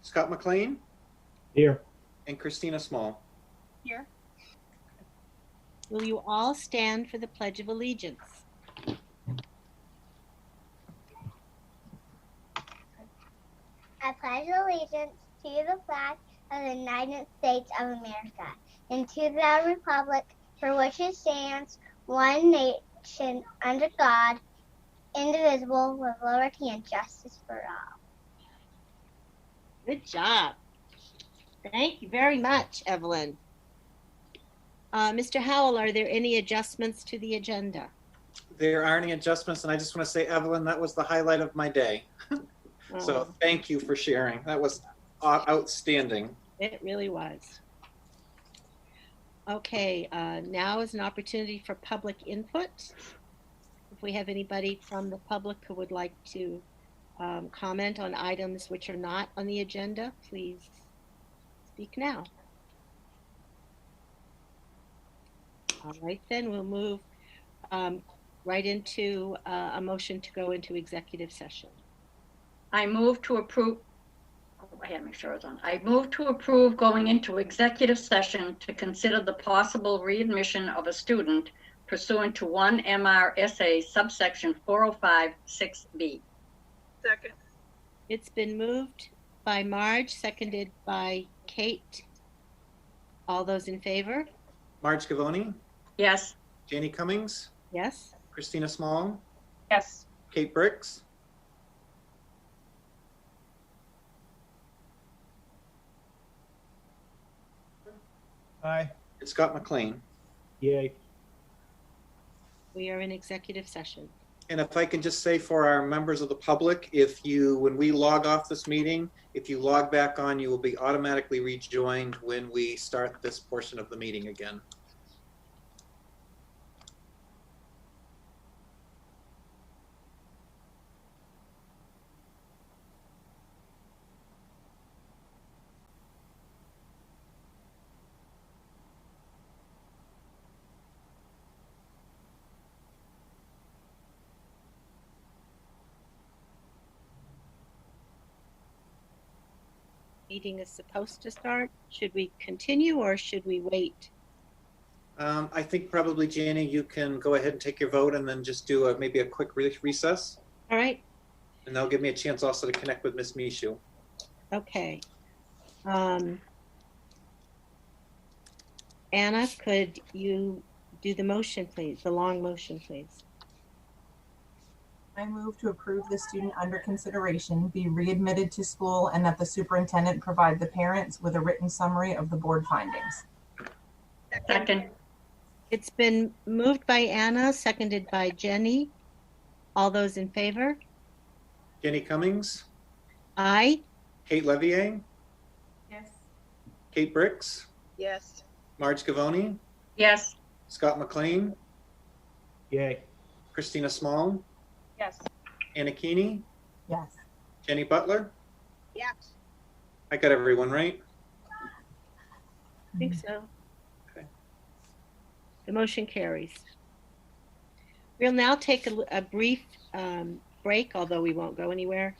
Scott McLean, Here. and Christina Small. Here. Will you all stand for the Pledge of Allegiance? I pledge allegiance to the flag of the United States of America and to the republic for which it stands, one nation, under God, indivisible, with liberty and justice for all. Good job. Thank you very much, Evelyn. Mr. Howell, are there any adjustments to the agenda? There aren't any adjustments, and I just want to say, Evelyn, that was the highlight of my day. So thank you for sharing. That was outstanding. It really was. Okay, now is an opportunity for public input. If we have anybody from the public who would like to comment on items which are not on the agenda, please speak now. All right, then we'll move right into a motion to go into executive session. I move to approve. I had to make sure I was on. I move to approve going into executive session to consider the possible readmission of a student pursuant to 1 MRSA subsection 405(6)(b). Second. It's been moved by Marge, seconded by Kate. All those in favor? Marge Gavoni, Yes. Janie Cummings, Yes. Christina Small, Yes. Kate Bricks, Aye. and Scott McLean. Yay. We are in executive session. And if I can just say for our members of the public, if you, when we log off this meeting, if you log back on, you will be automatically rejoined when we start this portion of the meeting again. Meeting is supposed to start. Should we continue or should we wait? I think probably, Janie, you can go ahead and take your vote and then just do maybe a quick recess. All right. And that'll give me a chance also to connect with Ms. Mishu. Okay. Anna, could you do the motion, please? The long motion, please. I move to approve the student under consideration be readmitted to school and that the superintendent provide the parents with a written summary of the board findings. Second. It's been moved by Anna, seconded by Jenny. All those in favor? Jenny Cummings, Aye. Kate Levier, Yes. Kate Bricks, Yes. Marge Gavoni, Yes. Scott McLean, Yay. Christina Small, Yes. Anna Keeney, Yes. Jenny Butler. Yes. I got everyone right. I think so. Okay. The motion carries. We'll now take a brief break, although we won't go anywhere,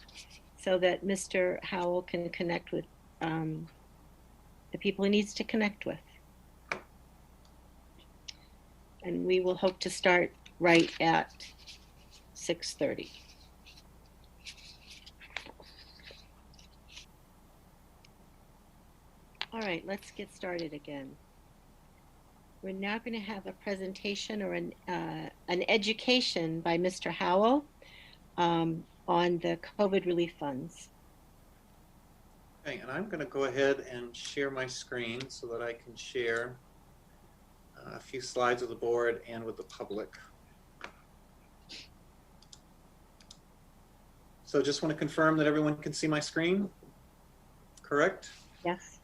so that Mr. Howell can connect with the people he needs to connect with. And we will hope to start right at 6:30. All right, let's get started again. We're now going to have a presentation or an education by Mr. Howell on the COVID relief funds. Okay, and I'm going to go ahead and share my screen so that I can share a few slides with the board and with the public. So just want to confirm that everyone can see my screen, correct? Yes.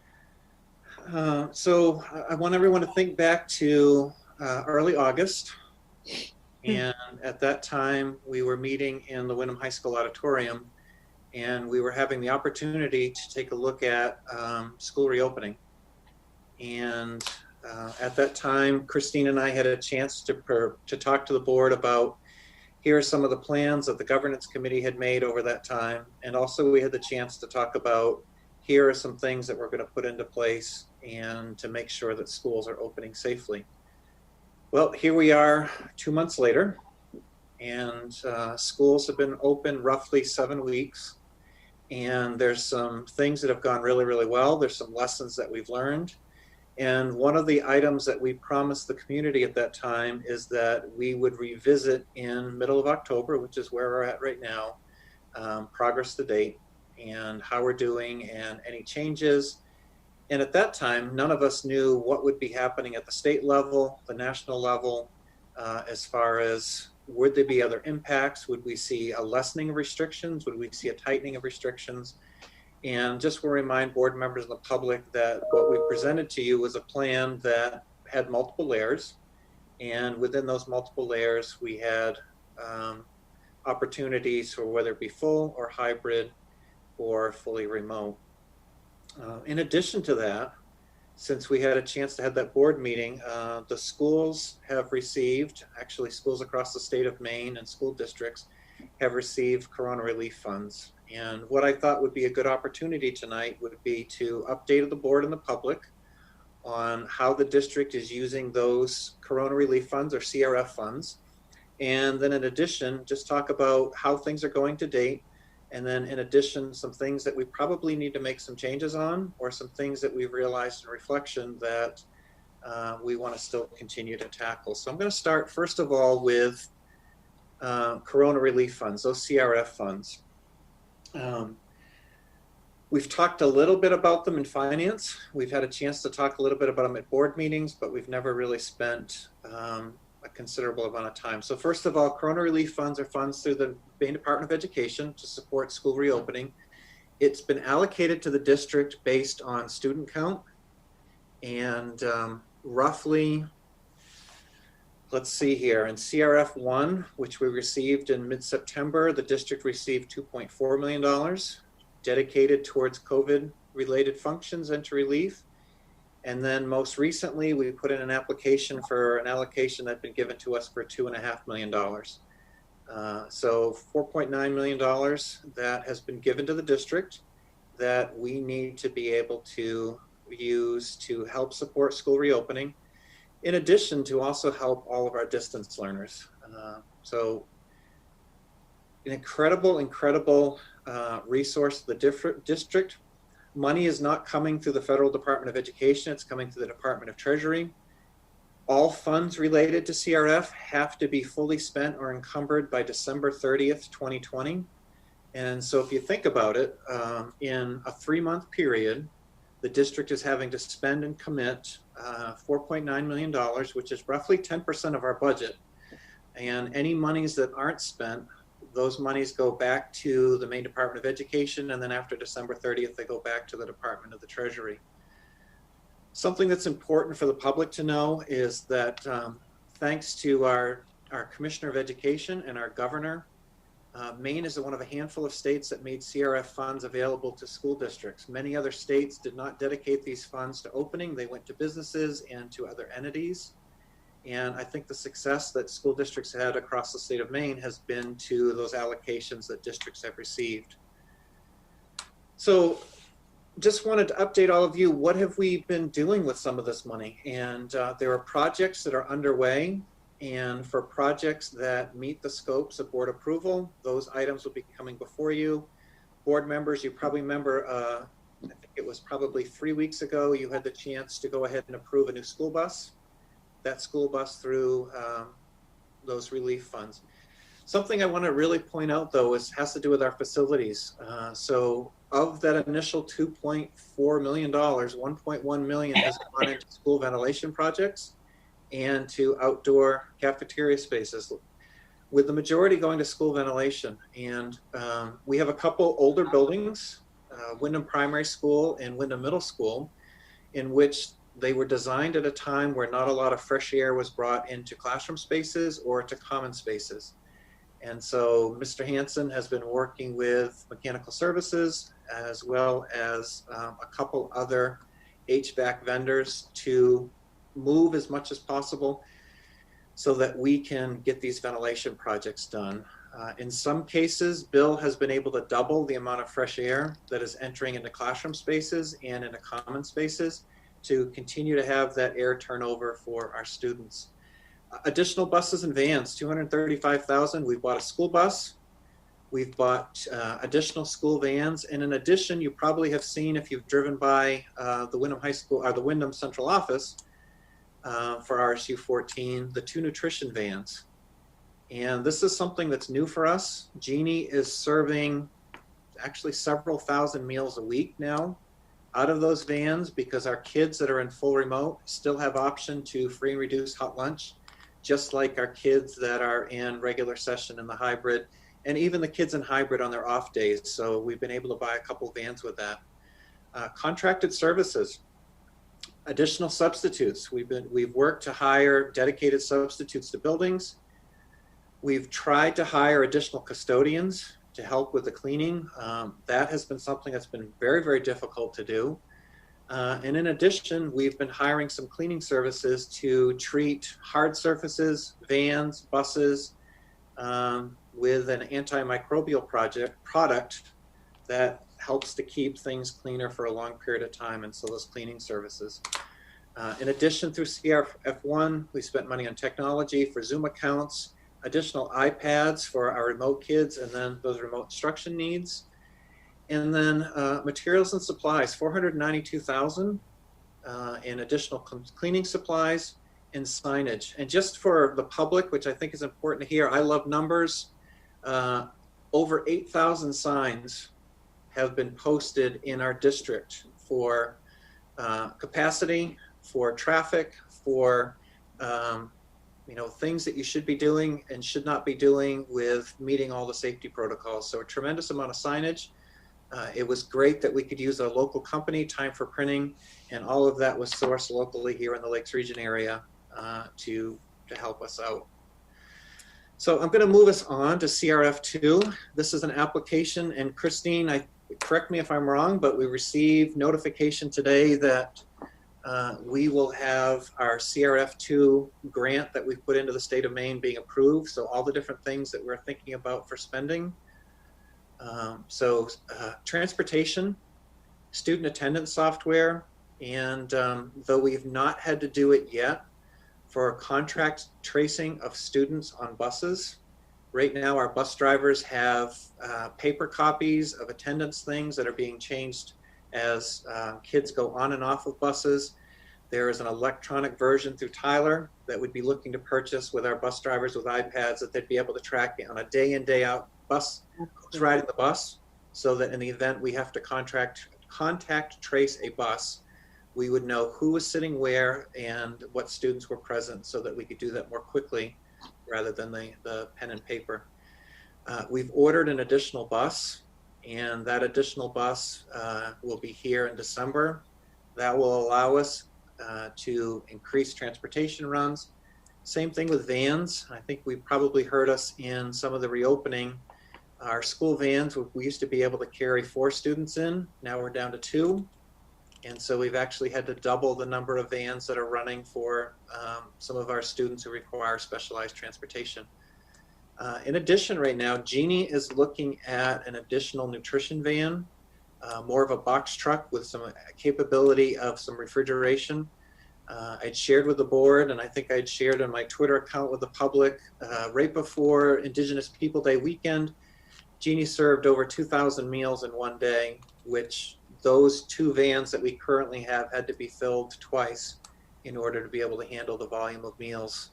So I want everyone to think back to early August. And at that time, we were meeting in the Wyndham High School auditorium, and we were having the opportunity to take a look at school reopening. And at that time, Christine and I had a chance to talk to the board about here are some of the plans that the governance committee had made over that time. And also we had the chance to talk about here are some things that we're going to put into place and to make sure that schools are opening safely. Well, here we are 2 months later, and schools have been open roughly 7 weeks. And there's some things that have gone really, really well. There's some lessons that we've learned. And one of the items that we promised the community at that time is that we would revisit in middle of October, which is where we're at right now, progress to date and how we're doing and any changes. And at that time, none of us knew what would be happening at the state level, the national level, as far as would there be other impacts? Would we see a lessening of restrictions? Would we see a tightening of restrictions? And just want to remind board members and the public that what we presented to you was a plan that had multiple layers. And within those multiple layers, we had opportunities for whether it be full or hybrid or fully remote. In addition to that, since we had a chance to have that board meeting, the schools have received, actually schools across the state of Maine and school districts have received Corona relief funds. And what I thought would be a good opportunity tonight would be to update the board and the public on how the district is using those Corona relief funds or CRF funds. And then in addition, just talk about how things are going to date. And then in addition, some things that we probably need to make some changes on, or some things that we've realized in reflection that we want to still continue to tackle. So I'm going to start first of all with Corona relief funds, those CRF funds. We've talked a little bit about them in finance. We've had a chance to talk a little bit about them at board meetings, but we've never really spent a considerable amount of time. So first of all, Corona relief funds are funds through the Maine Department of Education to support school reopening. It's been allocated to the district based on student count, and roughly, let's see here, in CRF 1, which we received in mid-September, the district received $2.4 million dedicated towards COVID-related functions and to relief. And then most recently, we put in an application for an allocation that had been given to us for $2.5 million. So $4.9 million that has been given to the district that we need to be able to use to help support school reopening, in addition to also help all of our distance learners. So an incredible resource to the district. Money is not coming through the Federal Department of Education, it's coming through the Department of Treasury. All funds related to CRF have to be fully spent or encumbered by December 30th, 2020. And so if you think about it, in a 3-month period, the district is having to spend and commit $4.9 million, which is roughly 10% of our budget. And any monies that aren't spent, those monies go back to the Maine Department of Education, and then after December 30th, they go back to the Department of the Treasury. Something that's important for the public to know is that thanks to our Commissioner of Education and our Governor, Maine is one of a handful of states that made CRF funds available to school districts. Many other states did not dedicate these funds to opening. They went to businesses and to other entities. And I think the success that school districts had across the state of Maine has been to those allocations that districts have received. So just wanted to update all of you, what have we been doing with some of this money? And there are projects that are underway, and for projects that meet the scopes of board approval, those items will be coming before you. Board members, you probably remember, I think it was probably 3 weeks ago, you had the chance to go ahead and approve a new school bus. That school bus through those relief funds. Something I want to really point out though has to do with our facilities. So of that initial $2.4 million, $1.1 million has gone into school ventilation projects and to outdoor cafeteria spaces, with the majority going to school ventilation. And we have a couple older buildings, Wyndham Primary School and Wyndham Middle School, in which they were designed at a time where not a lot of fresh air was brought into classroom spaces or to common spaces. And so Mr. Hansen has been working with Mechanical Services as well as a couple other HVAC vendors to move as much as possible so that we can get these ventilation projects done. In some cases, Bill has been able to double the amount of fresh air that is entering into classroom spaces and into common spaces to continue to have that air turnover for our students. Additional buses and vans, 235,000. We've bought a school bus. We've bought additional school vans. And in addition, you probably have seen, if you've driven by the Wyndham High School or the Wyndham Central Office for RSU 14, the 2 nutrition vans. And this is something that's new for us. Jeannie is serving actually several thousand meals a week now out of those vans, because our kids that are in full remote still have option to free and reduced hot lunch, just like our kids that are in regular session in the hybrid, and even the kids in hybrid on their off days. So we've been able to buy a couple vans with that. Contracted services, additional substitutes. We've worked to hire dedicated substitutes to buildings. We've tried to hire additional custodians to help with the cleaning. That has been something that's been very, very difficult to do. And in addition, we've been hiring some cleaning services to treat hard surfaces, vans, buses, with an antimicrobial product that helps to keep things cleaner for a long period of time, and so those cleaning services. In addition, through CRF1, we spent money on technology for Zoom accounts, additional iPads for our remote kids, and then those remote instruction needs. And then materials and supplies, 492,000 in additional cleaning supplies and signage. And just for the public, which I think is important to hear, I love numbers. Over 8,000 signs have been posted in our district for capacity, for traffic, for things that you should be doing and should not be doing with meeting all the safety protocols. So a tremendous amount of signage. It was great that we could use a local company, Time for Printing, and all of that was sourced locally here in the Lakes Region area to help us out. So I'm going to move us on to CRF2. This is an application, and Christine, correct me if I'm wrong, but we received notification today that we will have our CRF2 grant that we've put into the state of Maine being approved. So all the different things that we're thinking about for spending. Transportation, student attendance software, and though we've not had to do it yet, for contract tracing of students on buses. Right now, our bus drivers have paper copies of attendance things that are being changed as kids go on and off of buses. There is an electronic version through Tyler that we'd be looking to purchase with our bus drivers with iPads, that they'd be able to track it on a day in, day out bus, who's riding the bus, so that in the event we have to contact trace a bus, we would know who was sitting where and what students were present, so that we could do that more quickly rather than the pen and paper. We've ordered an additional bus, and that additional bus will be here in December. That will allow us to increase transportation runs. Same thing with vans. I think we probably heard us in some of the reopening. Our school vans, we used to be able to carry 4 students in. Now we're down to 2. And so we've actually had to double the number of vans that are running for some of our students who require specialized transportation. In addition, right now, Jeannie is looking at an additional nutrition van, more of a box truck with some capability of some refrigeration. I'd shared with the board, and I think I'd shared on my Twitter account with the public, right before Indigenous People Day weekend, Jeannie served over 2,000 meals in one day, which those 2 vans that we currently have had to be filled twice in order to be able to handle the volume of meals.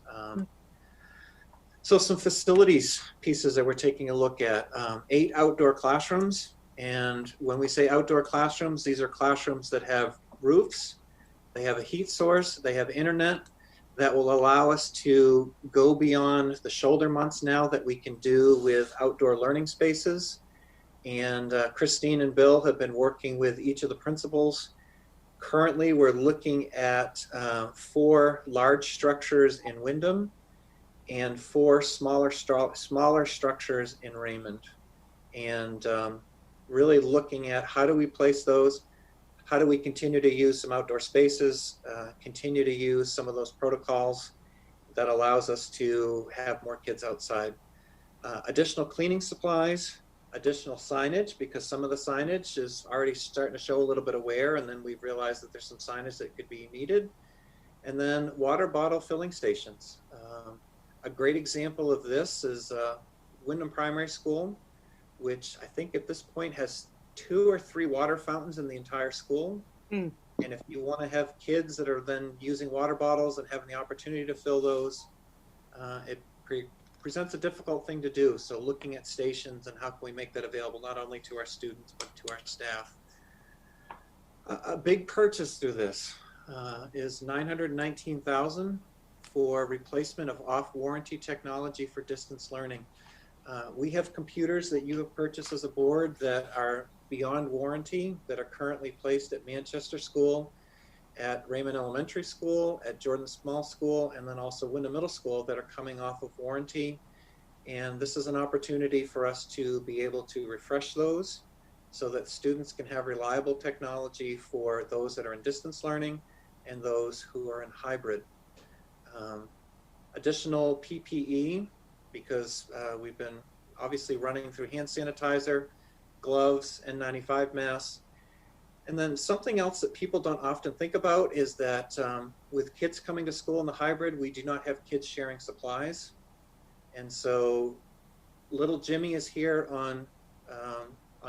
So some facilities pieces that we're taking a look at, 8 outdoor classrooms. And when we say outdoor classrooms, these are classrooms that have roofs, they have a heat source, they have internet that will allow us to go beyond the shoulder months now that we can do with outdoor learning spaces. And Christine and Bill have been working with each of the principals. Currently, we're looking at 4 large structures in Wyndham and 4 smaller structures in Raymond. And really looking at how do we place those, how do we continue to use some outdoor spaces, continue to use some of those protocols that allows us to have more kids outside. Additional cleaning supplies, additional signage, because some of the signage is already starting to show a little bit of wear, and then we've realized that there's some signage that could be needed. And then water bottle filling stations. A great example of this is Wyndham Primary School, which I think at this point has 2 or 3 water fountains in the entire school. Mm. And if you want to have kids that are then using water bottles and having the opportunity to fill those, it presents a difficult thing to do. So looking at stations and how can we make that available not only to our students but to our staff. A big purchase through this is $919,000 for replacement of off-warranty technology for distance learning. We have computers that you have purchased as a board that are beyond warranty, that are currently placed at Manchester School, at Raymond Elementary School, at Jordan Small School, and then also Wyndham Middle School that are coming off of warranty. And this is an opportunity for us to be able to refresh those so that students can have reliable technology for those that are in distance learning and those who are in hybrid. Additional PPE, because we've been obviously running through hand sanitizer, gloves, N95 masks. And then something else that people don't often think about is that with kids coming to school in the hybrid, we do not have kids sharing supplies. And so little Jimmy is here on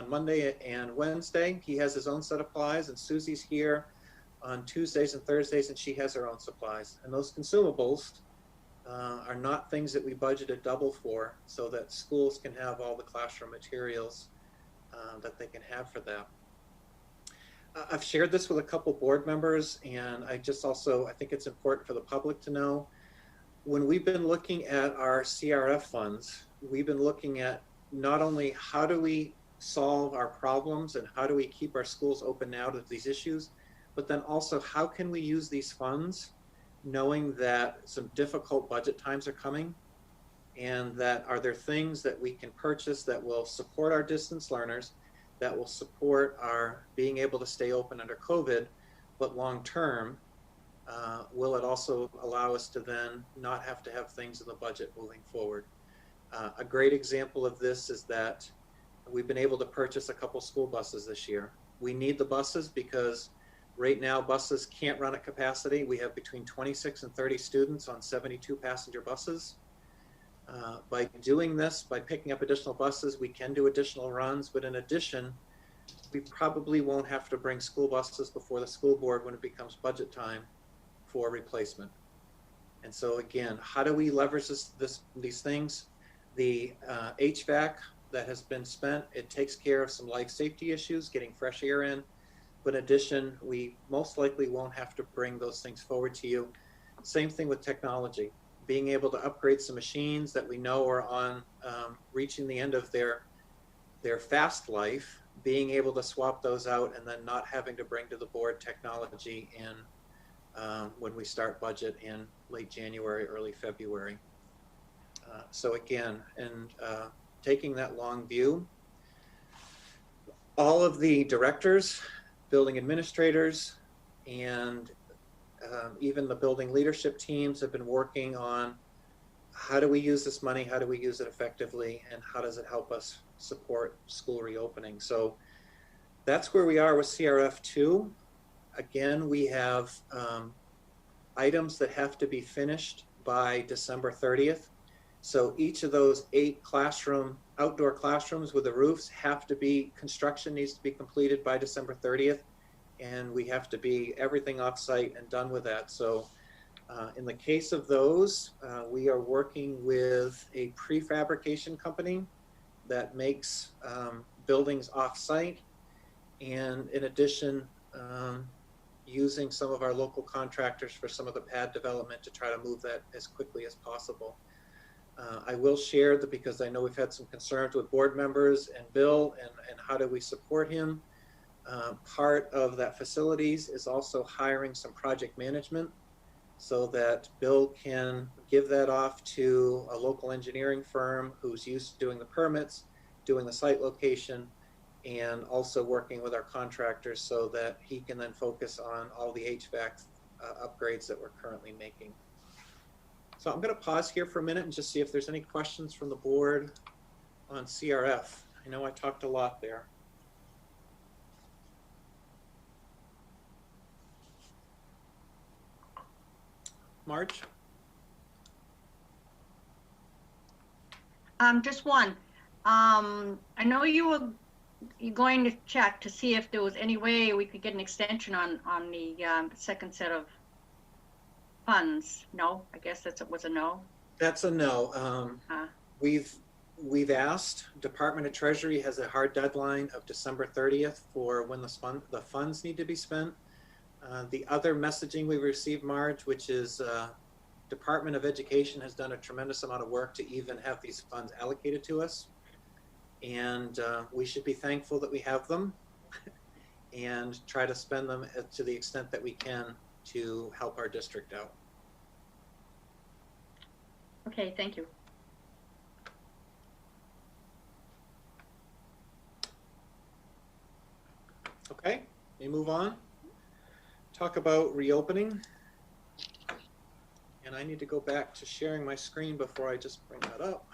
Monday and Wednesday. He has his own set of supplies, and Susie's here on Tuesdays and Thursdays, and she has her own supplies. And those consumables are not things that we budgeted double for, so that schools can have all the classroom materials that they can have for that. I've shared this with a couple board members, and I think it's important for the public to know, when we've been looking at our CRF funds, we've been looking at not only how do we solve our problems and how do we keep our schools open now to these issues, but then also how can we use these funds knowing that some difficult budget times are coming, and that are there things that we can purchase that will support our distance learners, that will support our being able to stay open under COVID, but long term, will it also allow us to then not have to have things in the budget moving forward? A great example of this is that we've been able to purchase a couple school buses this year. We need the buses because right now buses can't run at capacity. We have between 26 and 30 students on 72 passenger buses. By doing this, by picking up additional buses, we can do additional runs, but in addition, we probably won't have to bring school buses before the school board when it becomes budget time for replacement. And so again, how do we leverage these things? The HVAC that has been spent, it takes care of some life safety issues, getting fresh air in. But in addition, we most likely won't have to bring those things forward to you. Same thing with technology. Being able to upgrade some machines that we know are on reaching the end of their fast life, being able to swap those out and then not having to bring to the board technology in when we start budget in late January, early February. So again, and taking that long view, all of the directors, building administrators, and even the building leadership teams have been working on how do we use this money, how do we use it effectively, and how does it help us support school reopening. So that's where we are with CRF2. Again, we have items that have to be finished by December 30th. So each of those 8 outdoor classrooms with the roofs have to be, construction needs to be completed by December 30th. And we have to be everything off-site and done with that. So in the case of those, we are working with a prefabrication company that makes buildings off-site, and in addition, using some of our local contractors for some of the pad development to try to move that as quickly as possible. I will share that because I know we've had some concerns with board members and Bill and how do we support him. Part of that facilities is also hiring some project management so that Bill can give that off to a local engineering firm who's used to doing the permits, doing the site location, and also working with our contractors so that he can then focus on all the HVAC upgrades that we're currently making. So I'm going to pause here for a minute and just see if there's any questions from the board on CRF. I know I talked a lot there. Marge? Just one. I know you're going to check to see if there was any way we could get an extension on the second set of funds. No, I guess was a no. That's a no. We've asked. Department of Treasury has a hard deadline of December 30th for when the funds need to be spent. The other messaging we received, Marge, which is Department of Education has done a tremendous amount of work to even have these funds allocated to us. And we should be thankful that we have them and try to spend them to the extent that we can to help our district out. Okay, thank you. Okay, we move on. Talk about reopening. And I need to go back to sharing my screen before I just bring that up.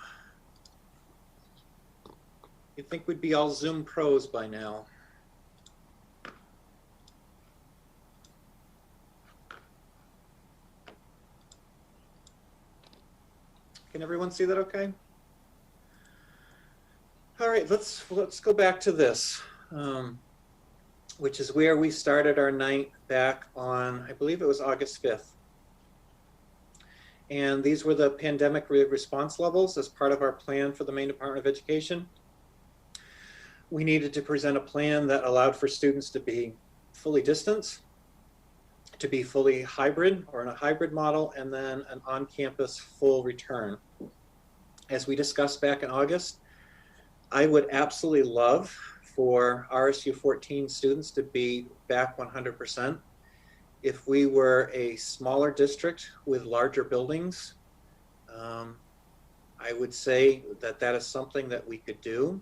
You'd think we'd be all Zoom pros by now. Can everyone see that okay? All right, let's go back to this, which is where we started our night back on, I believe it was August 5th. And these were the pandemic response levels as part of our plan for the Maine Department of Education. We needed to present a plan that allowed for students to be fully distanced, to be fully hybrid or in a hybrid model, and then an on-campus full return. As we discussed back in August, I would absolutely love for RSU 14 students to be back 100%. If we were a smaller district with larger buildings, I would say that that is something that we could do.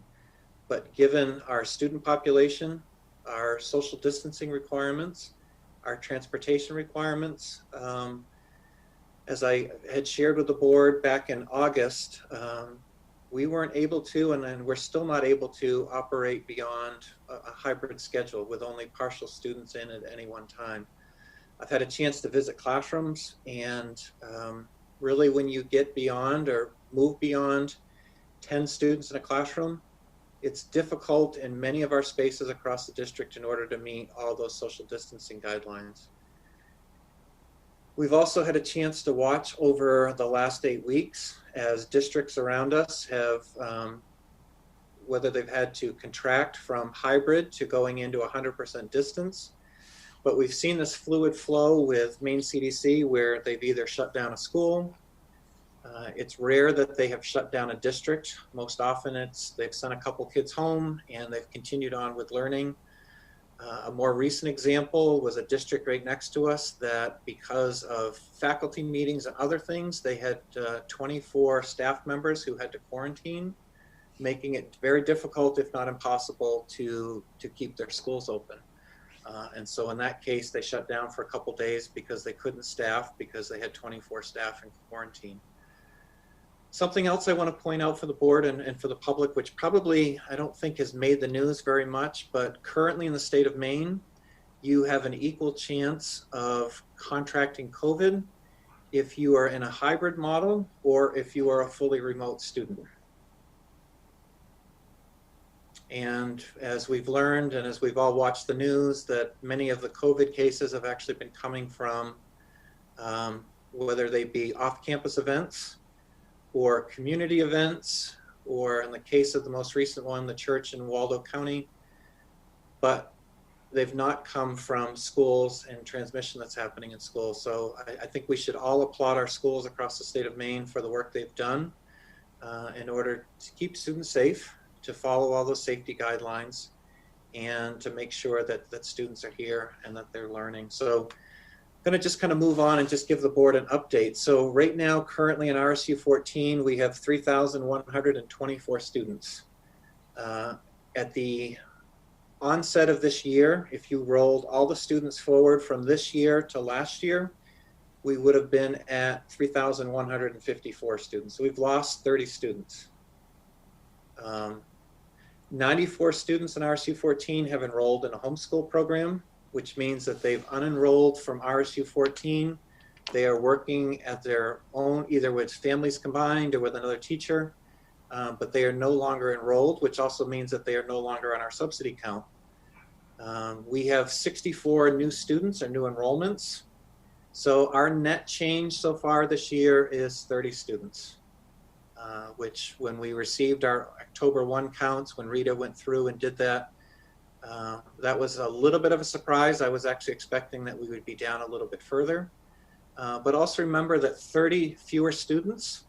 But given our student population, our social distancing requirements, our transportation requirements, as I had shared with the board back in August, we weren't able to, and we're still not able to operate beyond a hybrid schedule with only partial students in at any one time. I've had a chance to visit classrooms, and really when you get beyond or move beyond 10 students in a classroom, it's difficult in many of our spaces across the district in order to meet all those social distancing guidelines. We've also had a chance to watch over the last 8 weeks as districts around us have, whether they've had to contract from hybrid to going into 100% distance. But we've seen this fluid flow with Maine CDC where they've either shut down a school. It's rare that they have shut down a district. Most often they've sent a couple kids home and they've continued on with learning. A more recent example was a district right next to us that because of faculty meetings and other things, they had 24 staff members who had to quarantine, making it very difficult, if not impossible, to keep their schools open. And so in that case, they shut down for a couple days because they couldn't staff because they had 24 staff in quarantine. Something else I want to point out for the board and for the public, which probably I don't think has made the news very much, but currently in the state of Maine, you have an equal chance of contracting COVID if you are in a hybrid model or if you are a fully remote student. And as we've learned and as we've all watched the news, that many of the COVID cases have actually been coming from whether they be off-campus events or community events, or in the case of the most recent one, the church in Waldo County, but they've not come from schools and transmission that's happening in schools. So I think we should all applaud our schools across the state of Maine for the work they've done in order to keep students safe, to follow all those safety guidelines, and to make sure that students are here and that they're learning. So I'm going to just kind of move on and just give the board an update. So right now, currently in RSU 14, we have 3,124 students. At the onset of this year, if you rolled all the students forward from this year to last year, we would have been at 3,154 students. So we've lost 30 students. 94 students in RSU 14 have enrolled in a homeschool program, which means that they've unenrolled from RSU 14. They are working at their own, either with families combined or with another teacher, but they are no longer enrolled, which also means that they are no longer on our subsidy count. We have 64 new students or new enrollments. So our net change so far this year is 30 students, which when we received our October 1 counts, when Rita went through and did that, that was a little bit of a surprise. I was actually expecting that we would be down a little bit further. But also remember that 30 fewer students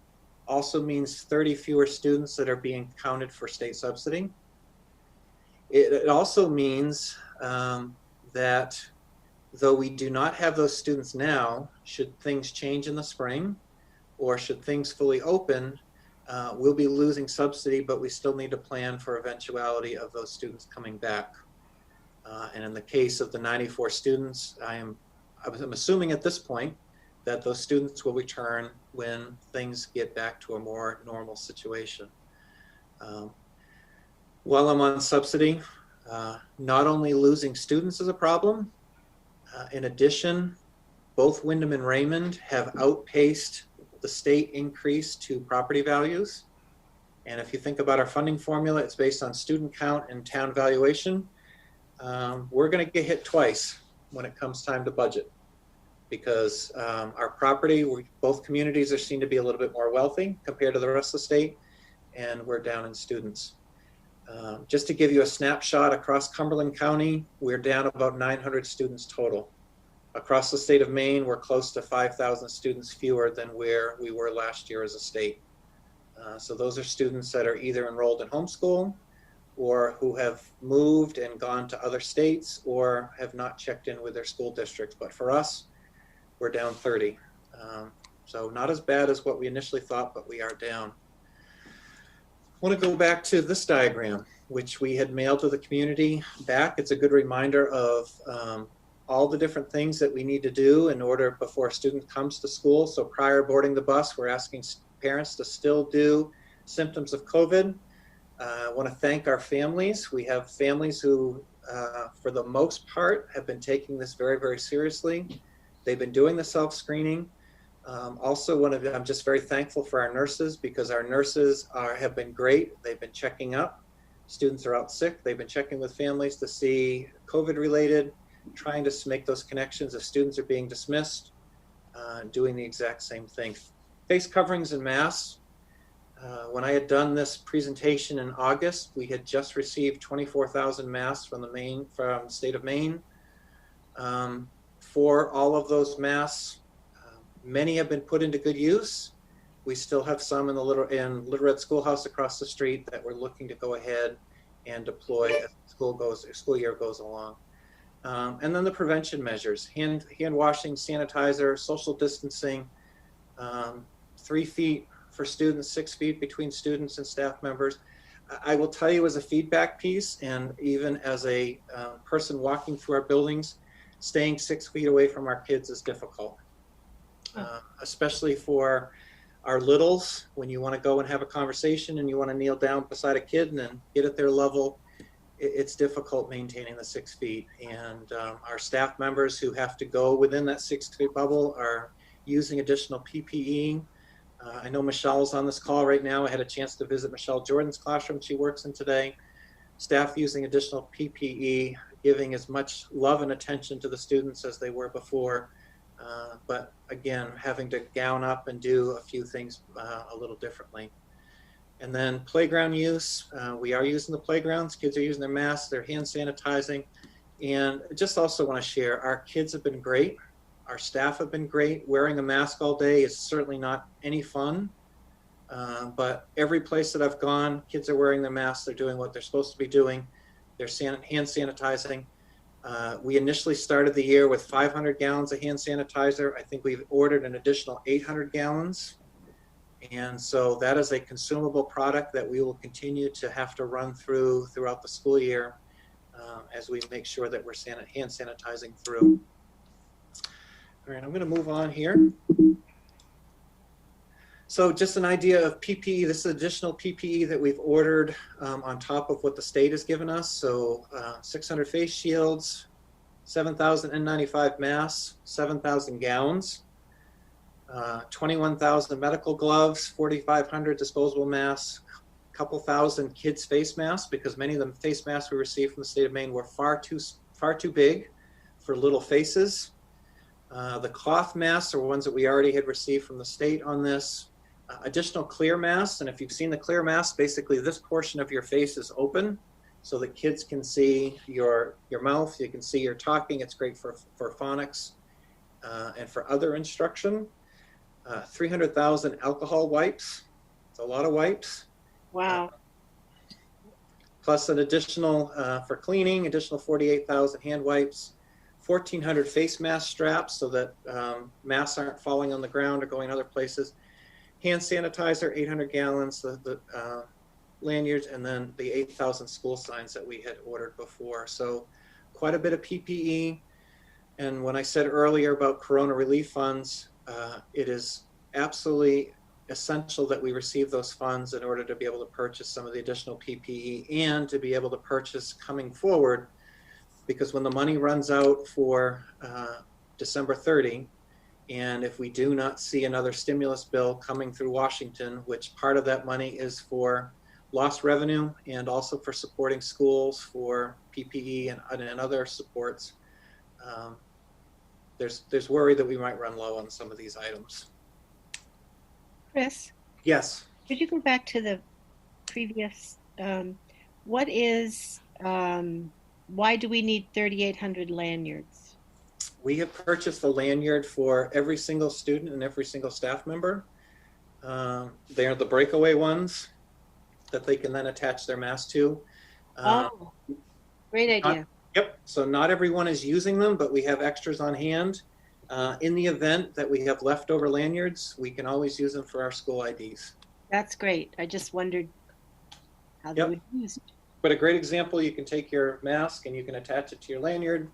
also means 30 fewer students that are being counted for state subsidy. It also means that though we do not have those students now, should things change in the spring or should things fully open, we'll be losing subsidy, but we still need to plan for eventuality of those students coming back. And in the case of the 94 students, I'm assuming at this point that those students will return when things get back to a more normal situation. While I'm on subsidy, not only losing students is a problem, in addition, both Windham and Raymond have outpaced the state increase to property values. And if you think about our funding formula, it's based on student count and town valuation. We're going to get hit twice when it comes time to budget, because our property, both communities are seen to be a little bit more wealthy compared to the rest of the state, and we're down in students. Just to give you a snapshot, across Cumberland County, we're down about 900 students total. Across the state of Maine, we're close to 5,000 students fewer than where we were last year as a state. So those are students that are either enrolled in homeschool or who have moved and gone to other states or have not checked in with their school districts. But for us, we're down 30. So not as bad as what we initially thought, but we are down. I want to go back to this diagram, which we had mailed to the community back. It's a good reminder of all the different things that we need to do in order before a student comes to school. So prior boarding the bus, we're asking parents to still do symptoms of COVID. I want to thank our families. We have families who, for the most part, have been taking this very, very seriously. They've been doing the self-screening. Also, I'm just very thankful for our nurses, because our nurses have been great. They've been checking up. Students are out sick. They've been checking with families to see COVID-related, trying to make those connections if students are being dismissed, doing the exact same thing. Face coverings and masks. When I had done this presentation in August, we had just received 24,000 masks from the state of Maine. For all of those masks, many have been put into good use. We still have some in Little Red Schoolhouse across the street that we're looking to go ahead and deploy as the school year goes along. And then the prevention measures: hand washing, sanitizer, social distancing, 3 feet for students, 6 feet between students and staff members. I will tell you, as a feedback piece, and even as a person walking through our buildings, staying 6 feet away from our kids is difficult. Especially for our littles, when you want to go and have a conversation and you want to kneel down beside a kid and then get at their level, it's difficult maintaining the 6 feet. And our staff members who have to go within that 6 feet bubble are using additional PPE. I know Michelle's on this call right now. I had a chance to visit Michelle Jordan's classroom she works in today. Staff using additional PPE, giving as much love and attention to the students as they were before. But again, having to gown up and do a few things a little differently. And then playground use. We are using the playgrounds. Kids are using their masks, they're hand sanitizing. And just also want to share, our kids have been great. Our staff have been great. Wearing a mask all day is certainly not any fun. But every place that I've gone, kids are wearing their masks. They're doing what they're supposed to be doing. They're hand sanitizing. We initially started the year with 500 gallons of hand sanitizer. I think we've ordered an additional 800 gallons. And so that is a consumable product that we will continue to have to run throughout the school year as we make sure that we're hand sanitizing through. All right, I'm going to move on here. So just an idea of PPE, this is additional PPE that we've ordered on top of what the state has given us. So 600 face shields, 7,000 N95 masks, 7,000 gowns, 21,000 medical gloves, 4,500 disposable masks, a couple thousand kids face masks, because many of the face masks we received from the state of Maine were far too big for little faces. The cloth masks are ones that we already had received from the state on this. Additional clear masks, and if you've seen the clear mask, basically this portion of your face is open so that kids can see your mouth, you can see you're talking. It's great for phonics and for other instruction. 300,000 alcohol wipes. It's a lot of wipes. Wow. Plus an additional, for cleaning, additional 48,000 hand wipes. 1,400 face mask straps so that masks aren't falling on the ground or going other places. Hand sanitizer, 800 gallons, the lanyards, and then the 8,000 school signs that we had ordered before. So quite a bit of PPE. And when I said earlier about Corona relief funds, it is absolutely essential that we receive those funds in order to be able to purchase some of the additional PPE and to be able to purchase coming forward, because when the money runs out for December 30, and if we do not see another stimulus bill coming through Washington, which part of that money is for lost revenue and also for supporting schools for PPE and other supports, there's worry that we might run low on some of these items. Chris, Yes. could you go back to the previous, what is, why do we need 3,800 lanyards? We have purchased a lanyard for every single student and every single staff member. They are the breakaway ones that they can then attach their mask to. Oh, great idea. Yep, so not everyone is using them, but we have extras on hand. In the event that we have leftover lanyards, we can always use them for our school IDs. That's great. I just wondered how they Yep. would be used. But a great example, you can take your mask and you can attach it to your lanyard,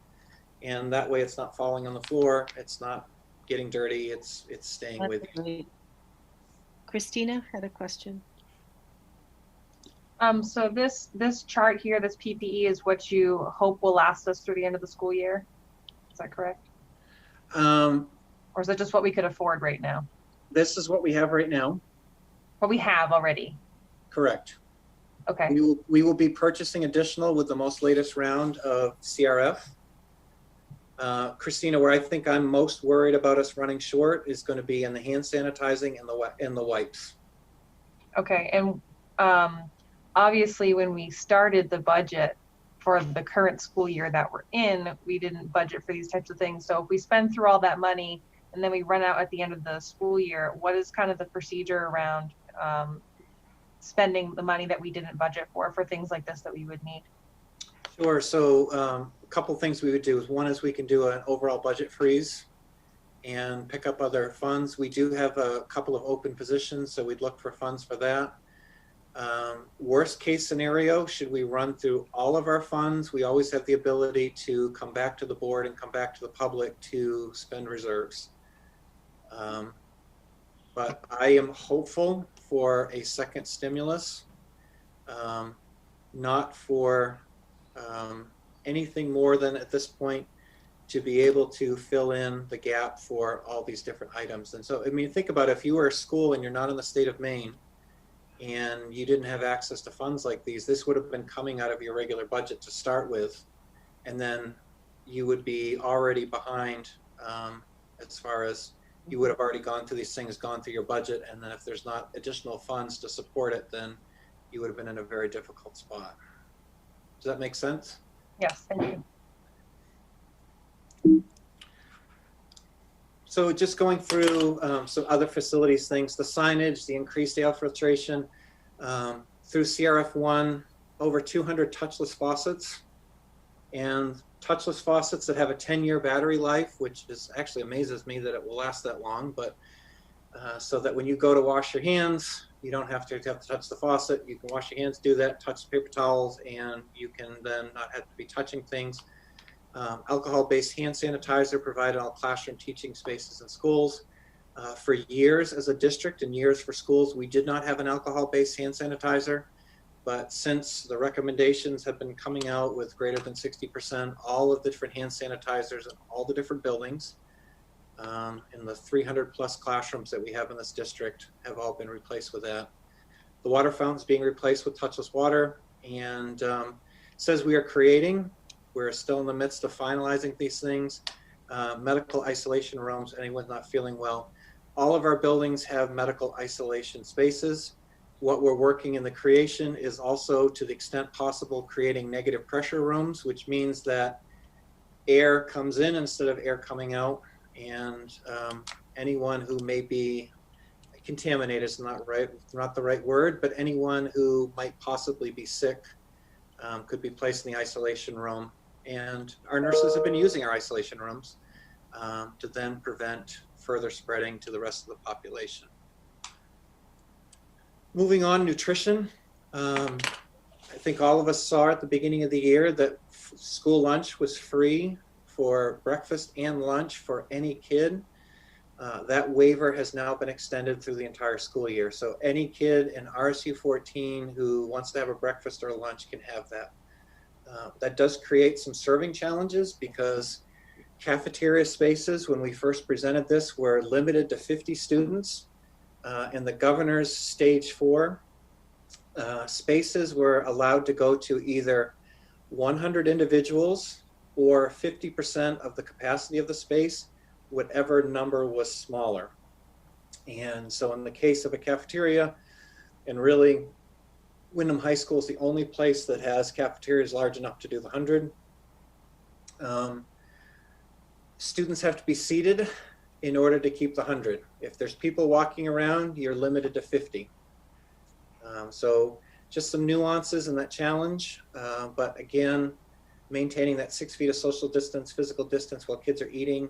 and that way it's not falling on the floor, it's not getting dirty, it's staying That's with you. great. Christina had a question. So this chart here, this PPE, is what you hope will last us through the end of the school year. Is that correct? Or is it just what we could afford right now? This is what we have right now. What we have already? Correct. Okay. We will be purchasing additional with the most latest round of CRF. Christina, where I think I'm most worried about us running short is going to be in the hand sanitizing and the wipes. Okay. And obviously, when we started the budget for the current school year that we're in, we didn't budget for these types of things. So if we spend through all that money and then we run out at the end of the school year, what is kind of the procedure around spending the money that we didn't budget for things like this that we would need? Sure. So a couple things we would do is, one is we can do an overall budget freeze and pick up other funds. We do have a couple of open positions, so we'd look for funds for that. Worst case scenario, should we run through all of our funds, we always have the ability to come back to the board and come back to the public to spend reserves. But I am hopeful for a second stimulus, not for anything more than at this point to be able to fill in the gap for all these different items. And so, I mean, think about it, if you were a school and you're not in the state of Maine and you didn't have access to funds like these, this would have been coming out of your regular budget to start with, and then you would be already behind as far as you would have already gone through these things, gone through your budget, and then if there's not additional funds to support it, then you would have been in a very difficult spot. Does that make sense? Yes, thank you. So just going through some other facilities things, the signage, the increased air filtration, through CRF1, over 200 touchless faucets, and touchless faucets that have a 10-year battery life, which is actually amazes me that it will last that long, but so that when you go to wash your hands, you don't have to touch the faucet. You can wash your hands, do that, touch the paper towels, and you can then not have to be touching things. Alcohol-based hand sanitizer provided in all classroom teaching spaces in schools. For years as a district and years for schools, we did not have an alcohol-based hand sanitizer. But since the recommendations have been coming out with greater than 60%, all of the different hand sanitizers in all the different buildings, in the 300 plus classrooms that we have in this district, have all been replaced with that. The water fountains being replaced with touchless water, and says we are creating, we're still in the midst of finalizing these things, medical isolation rooms, anyone not feeling well. All of our buildings have medical isolation spaces. What we're working in the creation is also, to the extent possible, creating negative pressure rooms, which means that air comes in instead of air coming out, and anyone who may be contaminated is not the right word, but anyone who might possibly be sick could be placed in the isolation room. And our nurses have been using our isolation rooms to then prevent further spreading to the rest of the population. Moving on, nutrition. I think all of us saw at the beginning of the year that school lunch was free for breakfast and lunch for any kid. That waiver has now been extended through the entire school year. So any kid in RSU 14 who wants to have a breakfast or a lunch can have that. That does create some serving challenges because cafeteria spaces, when we first presented this, were limited to 50 students. In the governor's stage 4, spaces were allowed to go to either 100 individuals or 50% of the capacity of the space, whatever number was smaller. And so in the case of a cafeteria, and really Windham High School is the only place that has cafeterias large enough to do the 100. Students have to be seated in order to keep the 100. If there's people walking around, you're limited to 50. So just some nuances in that challenge, but again, maintaining that 6 feet of social distance, physical distance while kids are eating.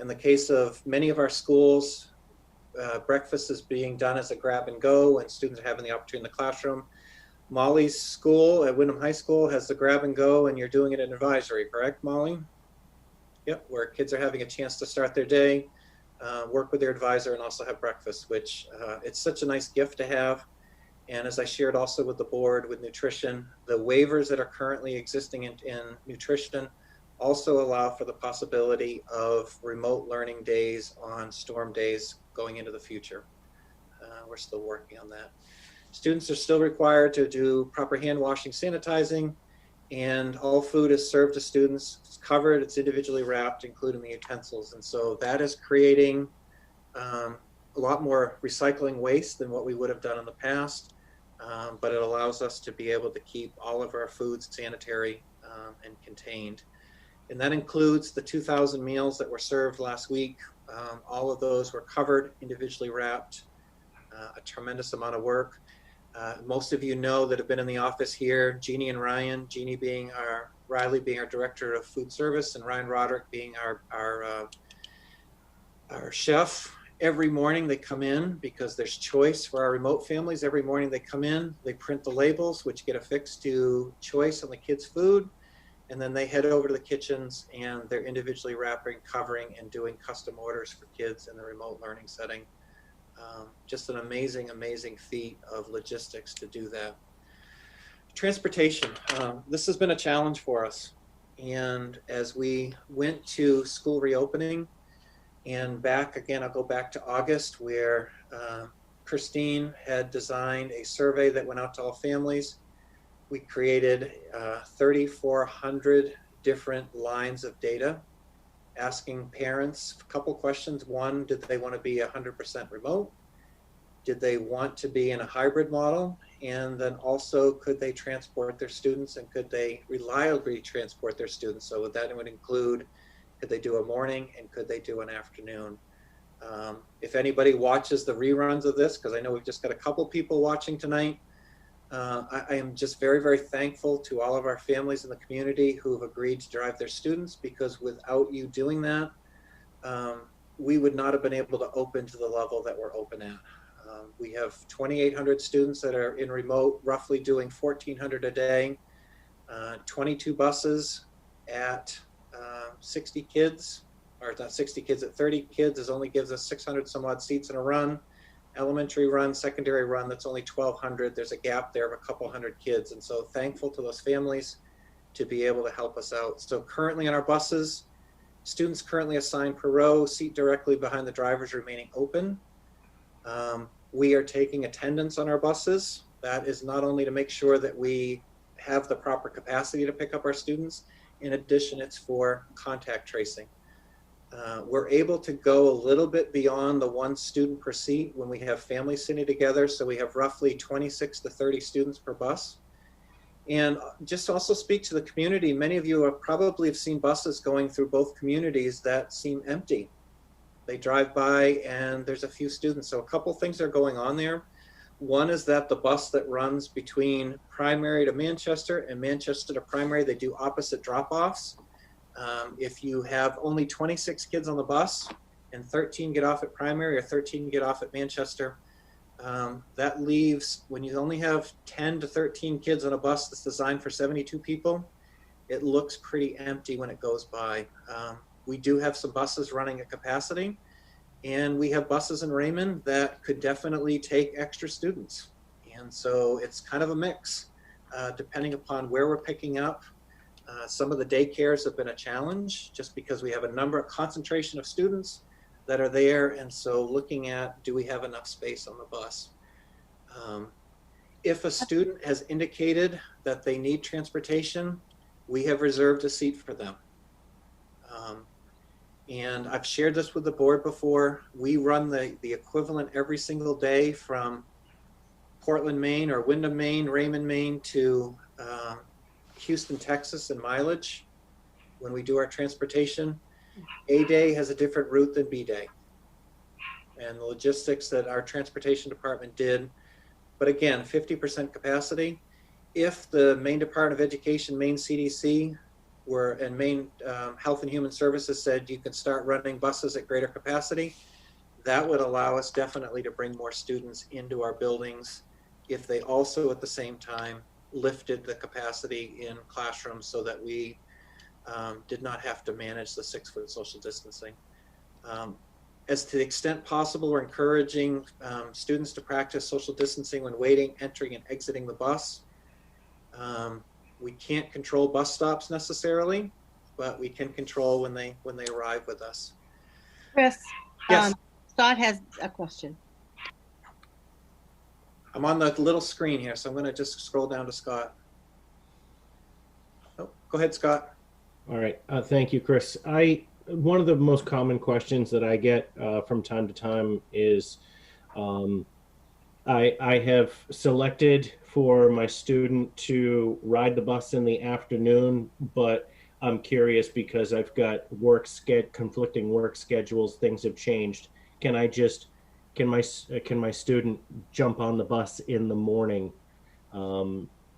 In the case of many of our schools, breakfast is being done as a grab and go and students are having the opportunity in the classroom. Molly's school at Windham High School has the grab and go, and you're doing it in advisory, correct, Molly? Yep, where kids are having a chance to start their day, work with their advisor, and also have breakfast, which it's such a nice gift to have. And as I shared also with the board with nutrition, the waivers that are currently existing in nutrition also allow for the possibility of remote learning days on storm days going into the future. We're still working on that. Students are still required to do proper hand washing, sanitizing, and all food is served to students. It's covered, it's individually wrapped, including the utensils. And so that is creating a lot more recycling waste than what we would have done in the past. But it allows us to be able to keep all of our foods sanitary and contained. And that includes the 2,000 meals that were served last week. All of those were covered, individually wrapped, a tremendous amount of work. Most of you know that have been in the office here, Jeannie and Ryan, Riley being our director of food service, and Ryan Roderick being our chef. Every morning they come in because there's choice for our remote families. Every morning they come in, they print the labels, which get affixed to choice on the kids' food. And then they head over to the kitchens and they're individually wrapping, covering, and doing custom orders for kids in the remote learning setting. Just an amazing, amazing feat of logistics to do that. Transportation. This has been a challenge for us. And as we went to school reopening, and back again, I'll go back to August, where Christine had designed a survey that went out to all families. We created 3,400 different lines of data, asking parents a couple questions. One, did they want to be 100% remote? Did they want to be in a hybrid model? And then also, could they transport their students, and could they reliably transport their students? So that would include, could they do a morning and could they do an afternoon? If anybody watches the reruns of this, because I know we've just got a couple people watching tonight, I am just very, very thankful to all of our families in the community who have agreed to drive their students, because without you doing that, we would not have been able to open to the level that we're open at. We have 2,800 students that are in remote, roughly doing 1,400 a day, 22 buses at 60 kids, or not 60 kids, at 30 kids is only gives us 600 some odd seats in a run. Elementary run, secondary run, that's only 1,200. There's a gap there of a couple hundred kids. And so thankful to those families to be able to help us out. So currently on our buses, students currently assigned per row, seat directly behind the drivers remaining open. We are taking attendance on our buses. That is not only to make sure that we have the proper capacity to pick up our students. In addition, it's for contact tracing. We're able to go a little bit beyond the 1 student per seat when we have families sitting together. So we have roughly 26 to 30 students per bus. And just to also speak to the community, many of you have probably seen buses going through both communities that seem empty. They drive by and there's a few students. So a couple things are going on there. One is that the bus that runs between Primary to Manchester and Manchester to Primary, they do opposite drop-offs. If you have only 26 kids on the bus and 13 get off at Primary or 13 get off at Manchester, that leaves, when you only have 10 to 13 kids on a bus that's designed for 72 people, it looks pretty empty when it goes by. We do have some buses running at capacity, and we have buses in Raymond that could definitely take extra students. And so it's kind of a mix, depending upon where we're picking up. Some of the daycares have been a challenge just because we have a number of concentration of students that are there. And so looking at, do we have enough space on the bus? If a student has indicated that they need transportation, we have reserved a seat for them. And I've shared this with the board before. We run the equivalent every single day from Portland, Maine, or Windham, Maine, Raymond, Maine to Houston, Texas, and mileage when we do our transportation. A day has a different route than B day. And the logistics that our transportation department did, but again, 50% capacity. If the Maine Department of Education, Maine CDC, and Maine Health and Human Services said you can start running buses at greater capacity, that would allow us definitely to bring more students into our buildings if they also at the same time lifted the capacity in classrooms so that we did not have to manage the 6-foot social distancing. As to the extent possible, we're encouraging students to practice social distancing when waiting, entering, and exiting the bus. We can't control bus stops necessarily, but we can control when they arrive with us. Chris, Yes. Scott has a question. I'm on the little screen here, so I'm going to just scroll down to Scott. Oh, go ahead, Scott. All right. Thank you, Chris. One of the most common questions that I get from time to time is I have selected for my student to ride the bus in the afternoon, but I'm curious because I've got conflicting work schedules, things have changed. Can my student jump on the bus in the morning?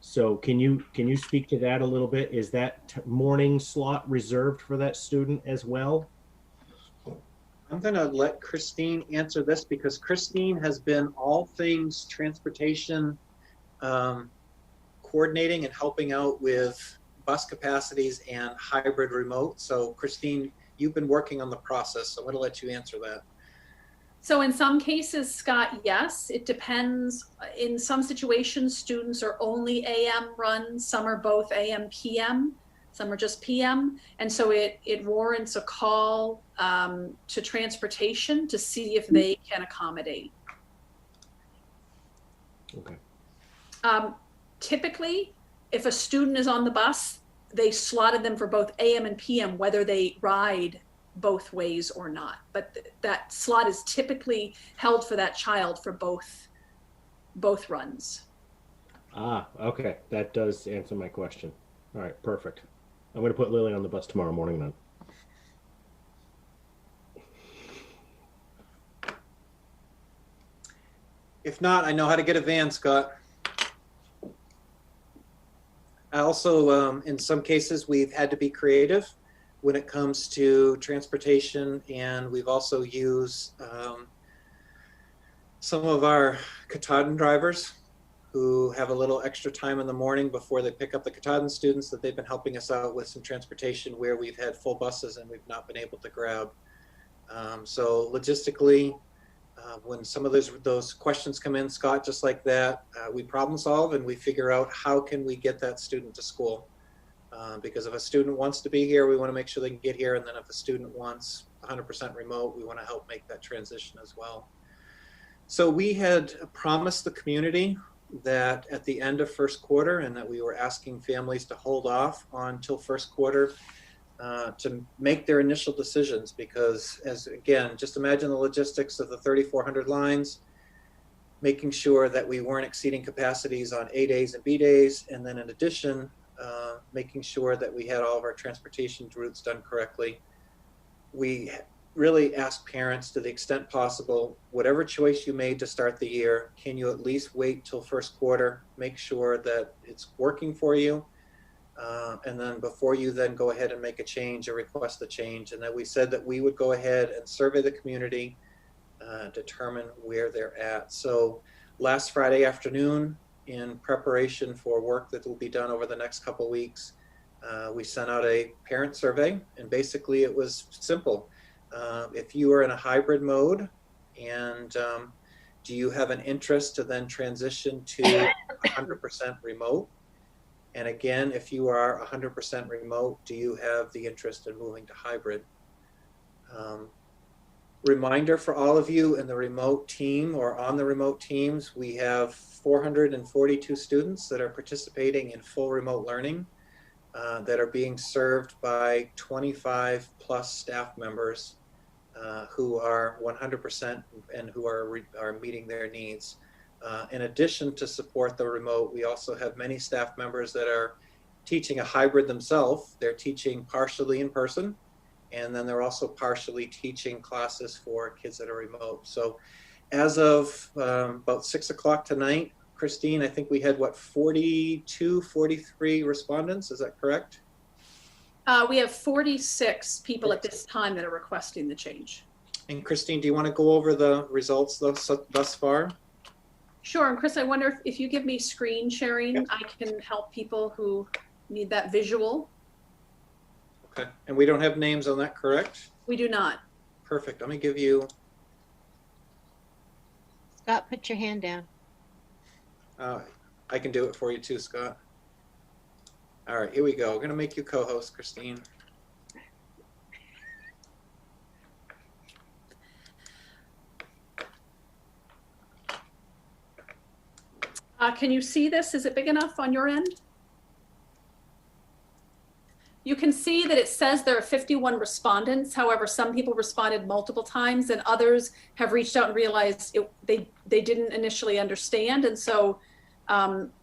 So can you speak to that a little bit? Is that morning slot reserved for that student as well? I'm going to let Christine answer this because Christine has been all things transportation coordinating and helping out with bus capacities and hybrid remote. So Christine, you've been working on the process, so I'm going to let you answer that. So in some cases, Scott, yes, it depends. In some situations, students are only AM runs, some are both AM, PM, some are just PM. And so it warrants a call to transportation to see if they can accommodate. Okay. Typically, if a student is on the bus, they slotted them for both AM and PM, whether they ride both ways or not. But that slot is typically held for that child for both runs. Ah, okay. That does answer my question. All right, perfect. I'm going to put Lily on the bus tomorrow morning then. If not, I know how to get a van, Scott. I also, in some cases, we've had to be creative when it comes to transportation, and we've also used some of our Katahdin drivers who have a little extra time in the morning before they pick up the Katahdin students that they've been helping us out with some transportation where we've had full buses and we've not been able to grab. So logistically, when some of those questions come in, Scott, just like that, we problem solve and we figure out how can we get that student to school. Because if a student wants to be here, we want to make sure they can get here. And then if a student wants 100% remote, we want to help make that transition as well. So we had promised the community that at the end of first quarter, and that we were asking families to hold off until first quarter to make their initial decisions, because again, just imagine the logistics of the 3,400 lines, making sure that we weren't exceeding capacities on A days and B days, and then in addition, making sure that we had all of our transportation routes done correctly. We really ask parents, to the extent possible, whatever choice you made to start the year, can you at least wait till first quarter, make sure that it's working for you, and then before you then go ahead and make a change or request a change. And then we said that we would go ahead and survey the community, determine where they're at. So last Friday afternoon, in preparation for work that will be done over the next couple of weeks, we sent out a parent survey, and basically it was simple. If you are in a hybrid mode, and do you have an interest to then transition to 100% remote? And again, if you are 100% remote, do you have the interest in moving to hybrid? Reminder for all of you in the remote team or on the remote teams, we have 442 students that are participating in full remote learning that are being served by 25 plus staff members who are 100% and who are meeting their needs. In addition to support the remote, we also have many staff members that are teaching a hybrid themselves. They're teaching partially in person, and then they're also partially teaching classes for kids that are remote. So as of about 6 o'clock tonight, Christine, I think we had, what, 42, 43 respondents, is that correct? We have 46 people at this time that are requesting the change. And Christine, do you want to go over the results thus far? Sure, and Chris, I wonder if you give me screen sharing, Yep. I can help people who need that visual. Okay, and we don't have names on that, correct? We do not. Perfect, let me give you, Scott, put your hand down. I can do it for you too, Scott. All right, here we go. We're gonna make you co-host, Christine. Can you see this? Is it big enough on your end? You can see that it says there are 51 respondents. However, some people responded multiple times and others have reached out and realized they didn't initially understand. And so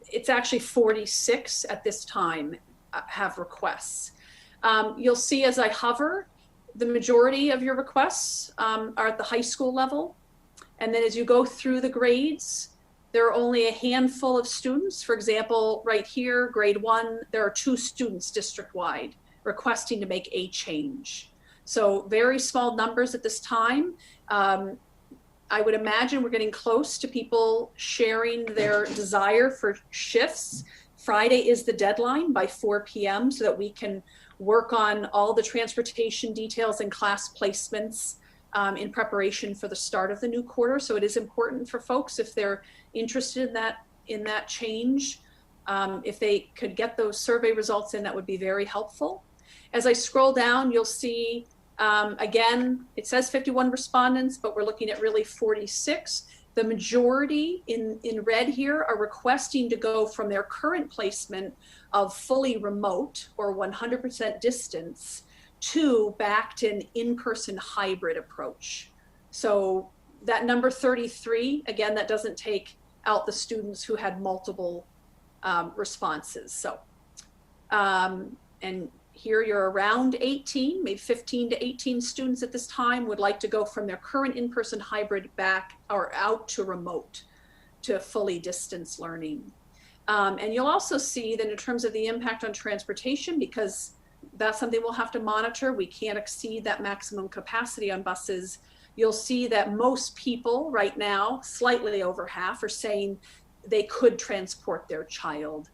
it's actually 46 at this time have requests. You'll see as I hover, the majority of your requests are at the high school level. And then as you go through the grades, there are only a handful of students. For example, right here, grade 1, there are 2 students district-wide requesting to make a change. So very small numbers at this time. I would imagine we're getting close to people sharing their desire for shifts. Friday is the deadline by 4 p.m. so that we can work on all the transportation details and class placements in preparation for the start of the new quarter. So it is important for folks, if they're interested in that change, if they could get those survey results in, that would be very helpful. As I scroll down, you'll see, again, it says 51 respondents, but we're looking at really 46. The majority in red here are requesting to go from their current placement of fully remote or 100% distance to back to an in-person hybrid approach. So that number 33, again, that doesn't take out the students who had multiple responses. So, and here you're around 18, maybe 15 to 18 students at this time would like to go from their current in-person hybrid back or out to remote to fully distance learning. And you'll also see that in terms of the impact on transportation, because that's something we'll have to monitor. We can't exceed that maximum capacity on buses. You'll see that most people right now, slightly over half, are saying they could transport their child.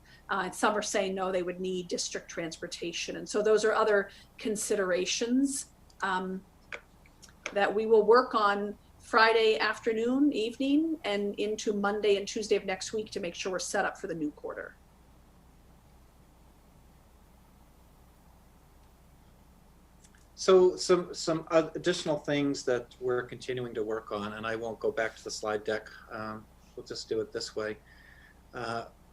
Some are saying no, they would need district transportation. And so those are other considerations that we will work on Friday afternoon, evening, and into Monday and Tuesday of next week to make sure we're set up for the new quarter. So some additional things that we're continuing to work on, and I won't go back to the slide deck. We'll just do it this way.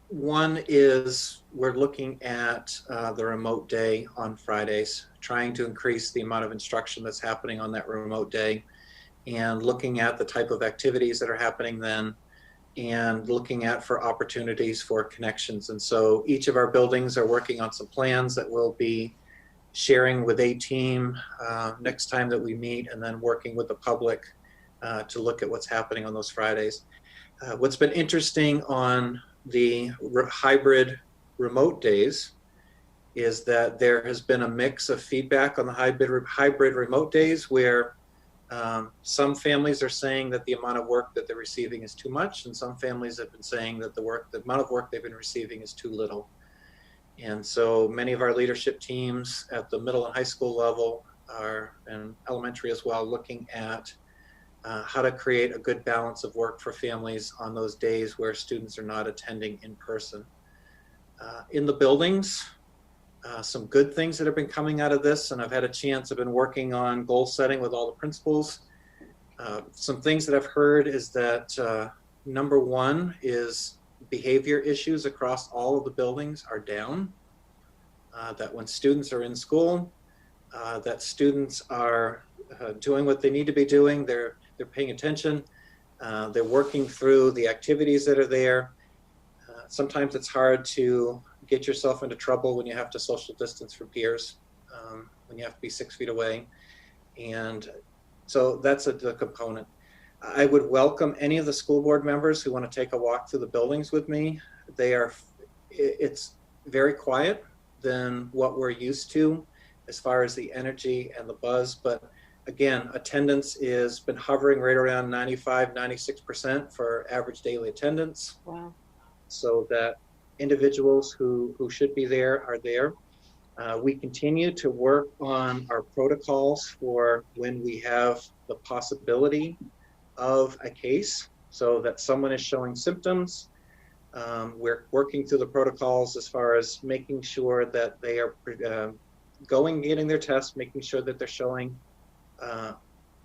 One is we're looking at the remote day on Fridays, trying to increase the amount of instruction that's happening on that remote day, and looking at the type of activities that are happening then, and looking at for opportunities for connections. And so each of our buildings are working on some plans that we'll be sharing with a team next time that we meet, and then working with the public to look at what's happening on those Fridays. What's been interesting on the hybrid remote days is that there has been a mix of feedback on the hybrid remote days where some families are saying that the amount of work that they're receiving is too much, and some families have been saying that the amount of work they've been receiving is too little. And so many of our leadership teams at the middle and high school level and elementary as well, looking at how to create a good balance of work for families on those days where students are not attending in person. In the buildings, some good things that have been coming out of this, and I've had a chance, I've been working on goal setting with all the principals. Some things that I've heard is that number one is behavior issues across all of the buildings are down. That when students are in school, that students are doing what they need to be doing. They're paying attention. They're working through the activities that are there. Sometimes it's hard to get yourself into trouble when you have to social distance from peers, when you have to be 6 feet away. And so that's the component. I would welcome any of the school board members who want to take a walk through the buildings with me. It's very quiet than what we're used to as far as the energy and the buzz. But again, attendance has been hovering right around 95, 96% for average daily attendance. Wow. So that individuals who should be there are there. We continue to work on our protocols for when we have the possibility of a case, so that someone is showing symptoms. We're working through the protocols as far as making sure that they are getting their tests, making sure that they're showing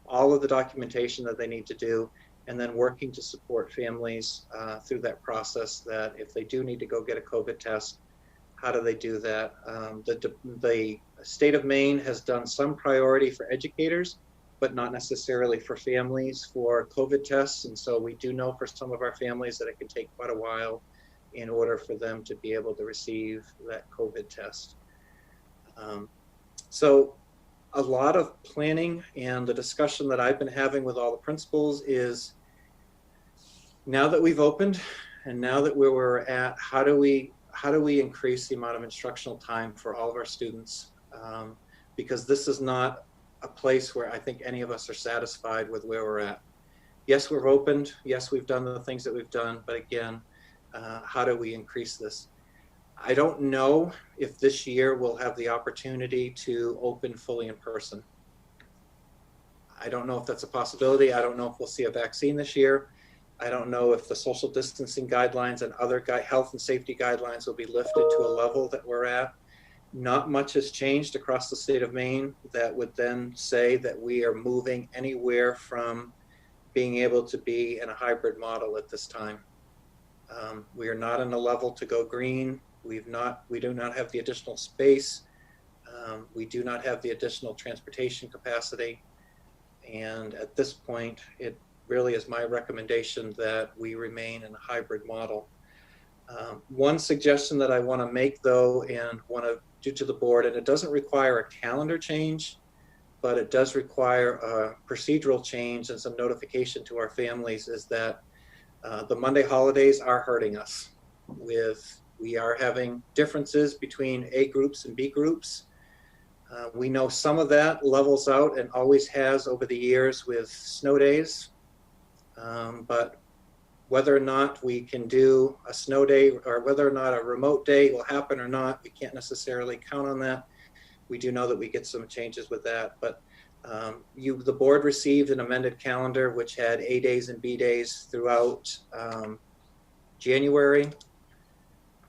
all of the documentation that they need to do, and then working to support families through that process, that if they do need to go get a COVID test, how do they do that? The state of Maine has done some priority for educators, but not necessarily for families for COVID tests. And so we do know for some of our families that it can take quite a while in order for them to be able to receive that COVID test. So a lot of planning, and the discussion that I've been having with all the principals is, now that we've opened and now that we're at, how do we increase the amount of instructional time for all of our students? Because this is not a place where I think any of us are satisfied with where we're at. Yes, we've opened. Yes, we've done the things that we've done. But again, how do we increase this? I don't know if this year we'll have the opportunity to open fully in person. I don't know if that's a possibility. I don't know if we'll see a vaccine this year. I don't know if the social distancing guidelines and other health and safety guidelines will be lifted to a level that we're at. Not much has changed across the state of Maine that would then say that we are moving anywhere from being able to be in a hybrid model at this time. We are not in a level to go green. We do not have the additional space. We do not have the additional transportation capacity. And at this point, it really is my recommendation that we remain in a hybrid model. One suggestion that I want to make, though, and want to do to the board, and it doesn't require a calendar change, but it does require a procedural change and some notification to our families, is that the Monday holidays are hurting us. We are having differences between A groups and B groups. We know some of that levels out and always has over the years with snow days. But whether or not we can do a snow day or whether or not a remote day will happen or not, we can't necessarily count on that. We do know that we get some changes with that, but the board received an amended calendar which had A days and B days throughout January.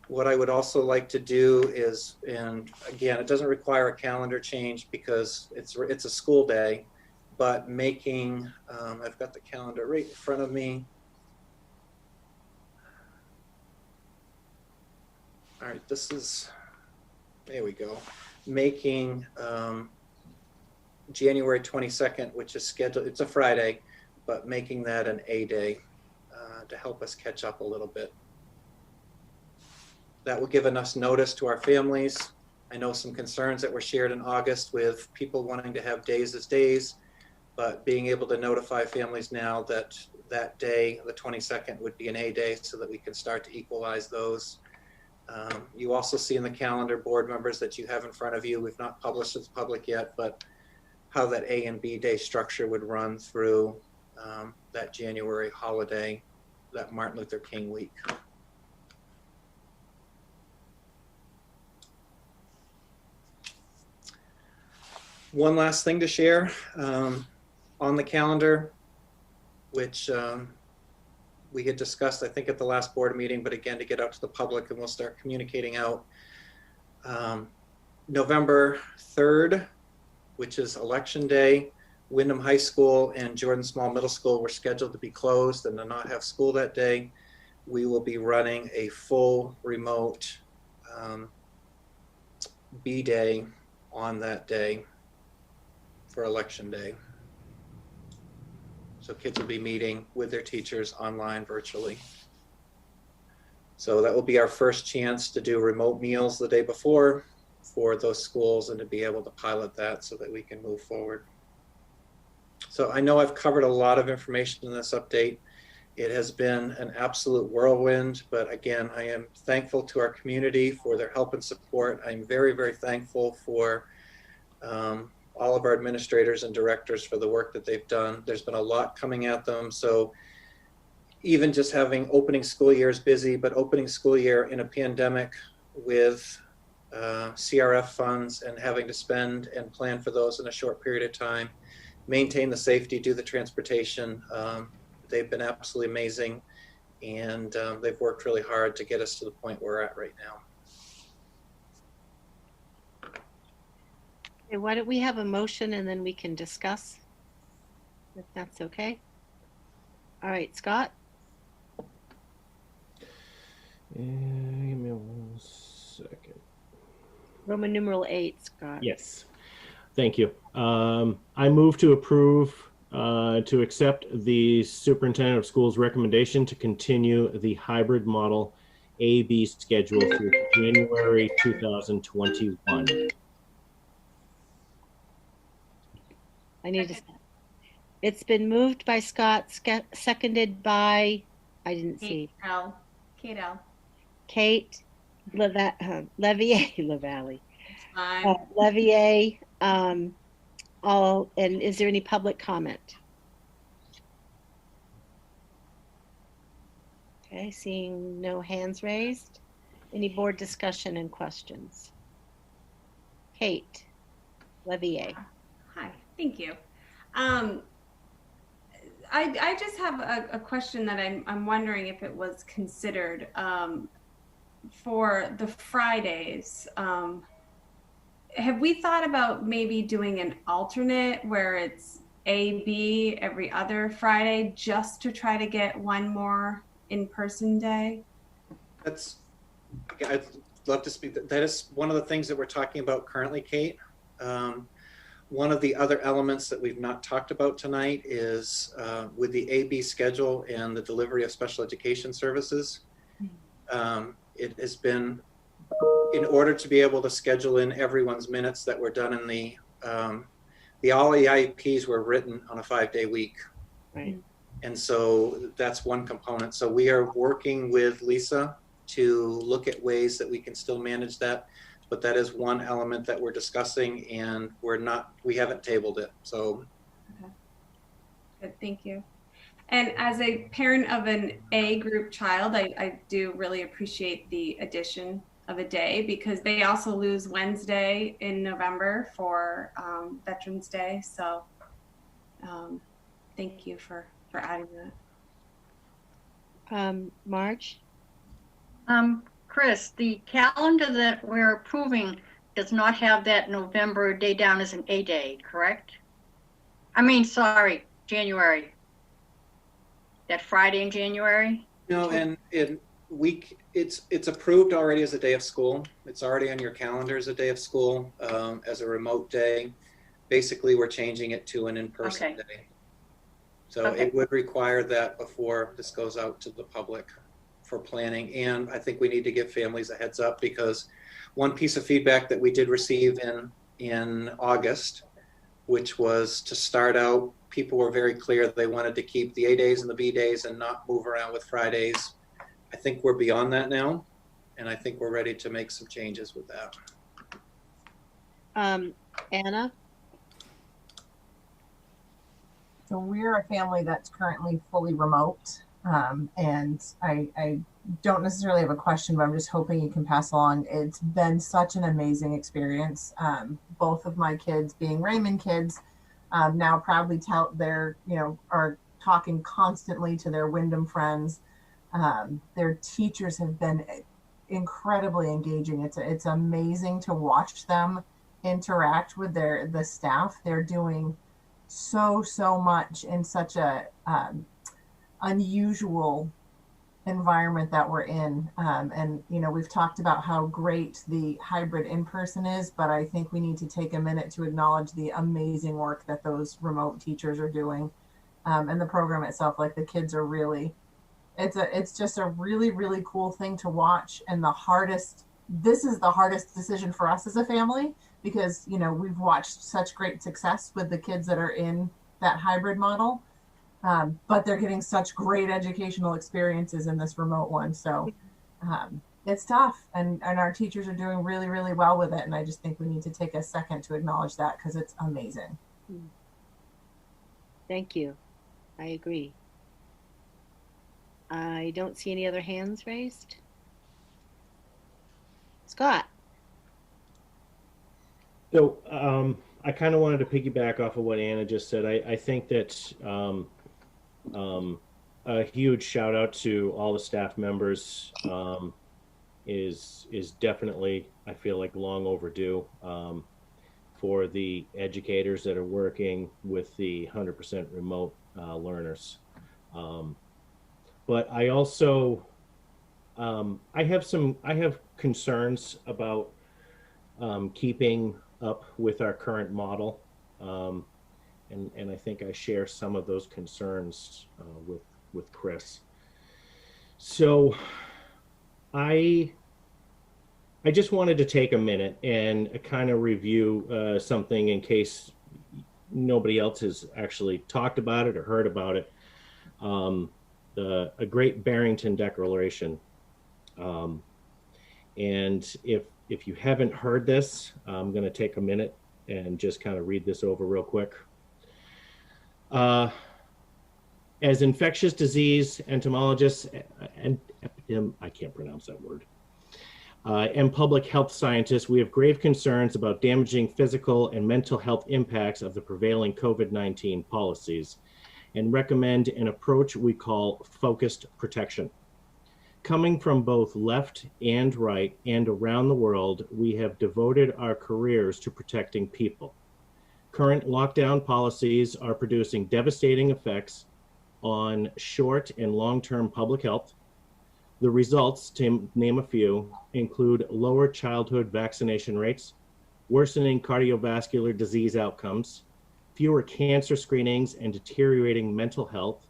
What I would also like to do is, and again, it doesn't require a calendar change because it's a school day, but making, I've got the calendar right in front of me. All right, this is, there we go. Making January 22nd, which is scheduled, it's a Friday, but making that an A day to help us catch up a little bit. That will give enough notice to our families. I know some concerns that were shared in August with people wanting to have days as days, but being able to notify families now that that day, the 22nd, would be an A day so that we can start to equalize those. You also see in the calendar, board members, that you have in front of you, we've not published it to the public yet, but how that A and B day structure would run through that January holiday, that Martin Luther King week. One last thing to share on the calendar, which we had discussed, I think, at the last board meeting, but again, to get out to the public, and we'll start communicating out. November 3rd, which is election day, Wyndham High School and Jordan Small Middle School were scheduled to be closed and to not have school that day. We will be running a full remote B day on that day for election day. So kids will be meeting with their teachers online virtually. So that will be our first chance to do remote meals the day before for those schools and to be able to pilot that so that we can move forward. So I know I've covered a lot of information in this update. It has been an absolute whirlwind, but again, I am thankful to our community for their help and support. I'm very, very thankful for all of our administrators and directors for the work that they've done. There's been a lot coming at them. So even just having opening school year is busy, but opening school year in a pandemic with CRF funds and having to spend and plan for those in a short period of time, maintain the safety, do the transportation. They've been absolutely amazing, and they've worked really hard to get us to the point we're at right now. Okay, why don't we have a motion and then we can discuss, if that's okay? All right, Scott? Give me 1 second. Roman numeral 8, Scott. Yes, thank you. I move to approve to accept the superintendent of schools recommendation to continue the hybrid model A-B schedule through January 2021. I need to. It's been moved by Scott, seconded by, I didn't see. Kate L. Kate Levier, LaValle. Fine. Levier, all, and is there any public comment? Okay, seeing no hands raised. Any board discussion and questions? Kate Levier. Hi, thank you. I just have a question that I'm wondering if it was considered for the Fridays. Have we thought about maybe doing an alternate where it's A-B every other Friday just to try to get one more in-person day? I'd love to speak. That is one of the things that we're talking about currently, Kate. One of the other elements that we've not talked about tonight is with the A-B schedule and the delivery of special education services. It has been, in order to be able to schedule in everyone's minutes that were done in the all EIPs were written on a 5-day week. Right. And so that's one component. So we are working with Lisa to look at ways that we can still manage that. But that is one element that we're discussing, and we haven't tabled it. So. Okay. Good, thank you. And as a parent of an A group child, I do really appreciate the addition of a day because they also lose Wednesday in November for Veterans Day. So thank you for adding that. Marge? Chris, the calendar that we're approving does not have that November day down as an A day, correct? I mean, sorry, January. That Friday in January? No, and it's approved already as a day of school. It's already on your calendar as a day of school, as a remote day. Basically, we're changing it to an in-person day. So it would require that before this goes out to the public for planning. And I think we need to give families a heads up because one piece of feedback that we did receive in August, which was to start out, people were very clear they wanted to keep the A days and the B days and not move around with Fridays. I think we're beyond that now, and I think we're ready to make some changes with that. Anna? So we're a family that's currently fully remote, and I don't necessarily have a question, but I'm just hoping you can pass along. It's been such an amazing experience. Both of my kids being Raymond kids, now proudly are talking constantly to their Wyndham friends. Their teachers have been incredibly engaging. It's amazing to watch them interact with the staff. They're doing so much in such a unusual environment that we're in. And we've talked about how great the hybrid in-person is, but I think we need to take a minute to acknowledge the amazing work that those remote teachers are doing. And the program itself, like the kids are really, it's just a really, really cool thing to watch. And this is the hardest decision for us as a family because, we've watched such great success with the kids that are in that hybrid model. But they're getting such great educational experiences in this remote one. So it's tough and our teachers are doing really, really well with it. And I just think we need to take a second to acknowledge that because it's amazing. Thank you. I agree. I don't see any other hands raised. Scott? So I kind of wanted to piggyback off of what Anna just said. I think that a huge shout out to all the staff members is definitely, I feel like, long overdue for the educators that are working with the 100% remote learners. But I also I have concerns about keeping up with our current model. And I think I share some of those concerns with Chris. So I just wanted to take a minute and kind of review something in case nobody else has actually talked about it or heard about it. A Great Barrington Declaration. And if you haven't heard this, I'm going to take a minute and just kind of read this over real quick. As infectious disease entomologists and I can't pronounce that word, and public health scientists, we have grave concerns about damaging physical and mental health impacts of the prevailing COVID-19 policies and recommend an approach we call focused protection. Coming from both left and right and around the world, we have devoted our careers to protecting people. Current lockdown policies are producing devastating effects on short and long-term public health. The results, to name a few, include lower childhood vaccination rates, worsening cardiovascular disease outcomes, fewer cancer screenings, and deteriorating mental health,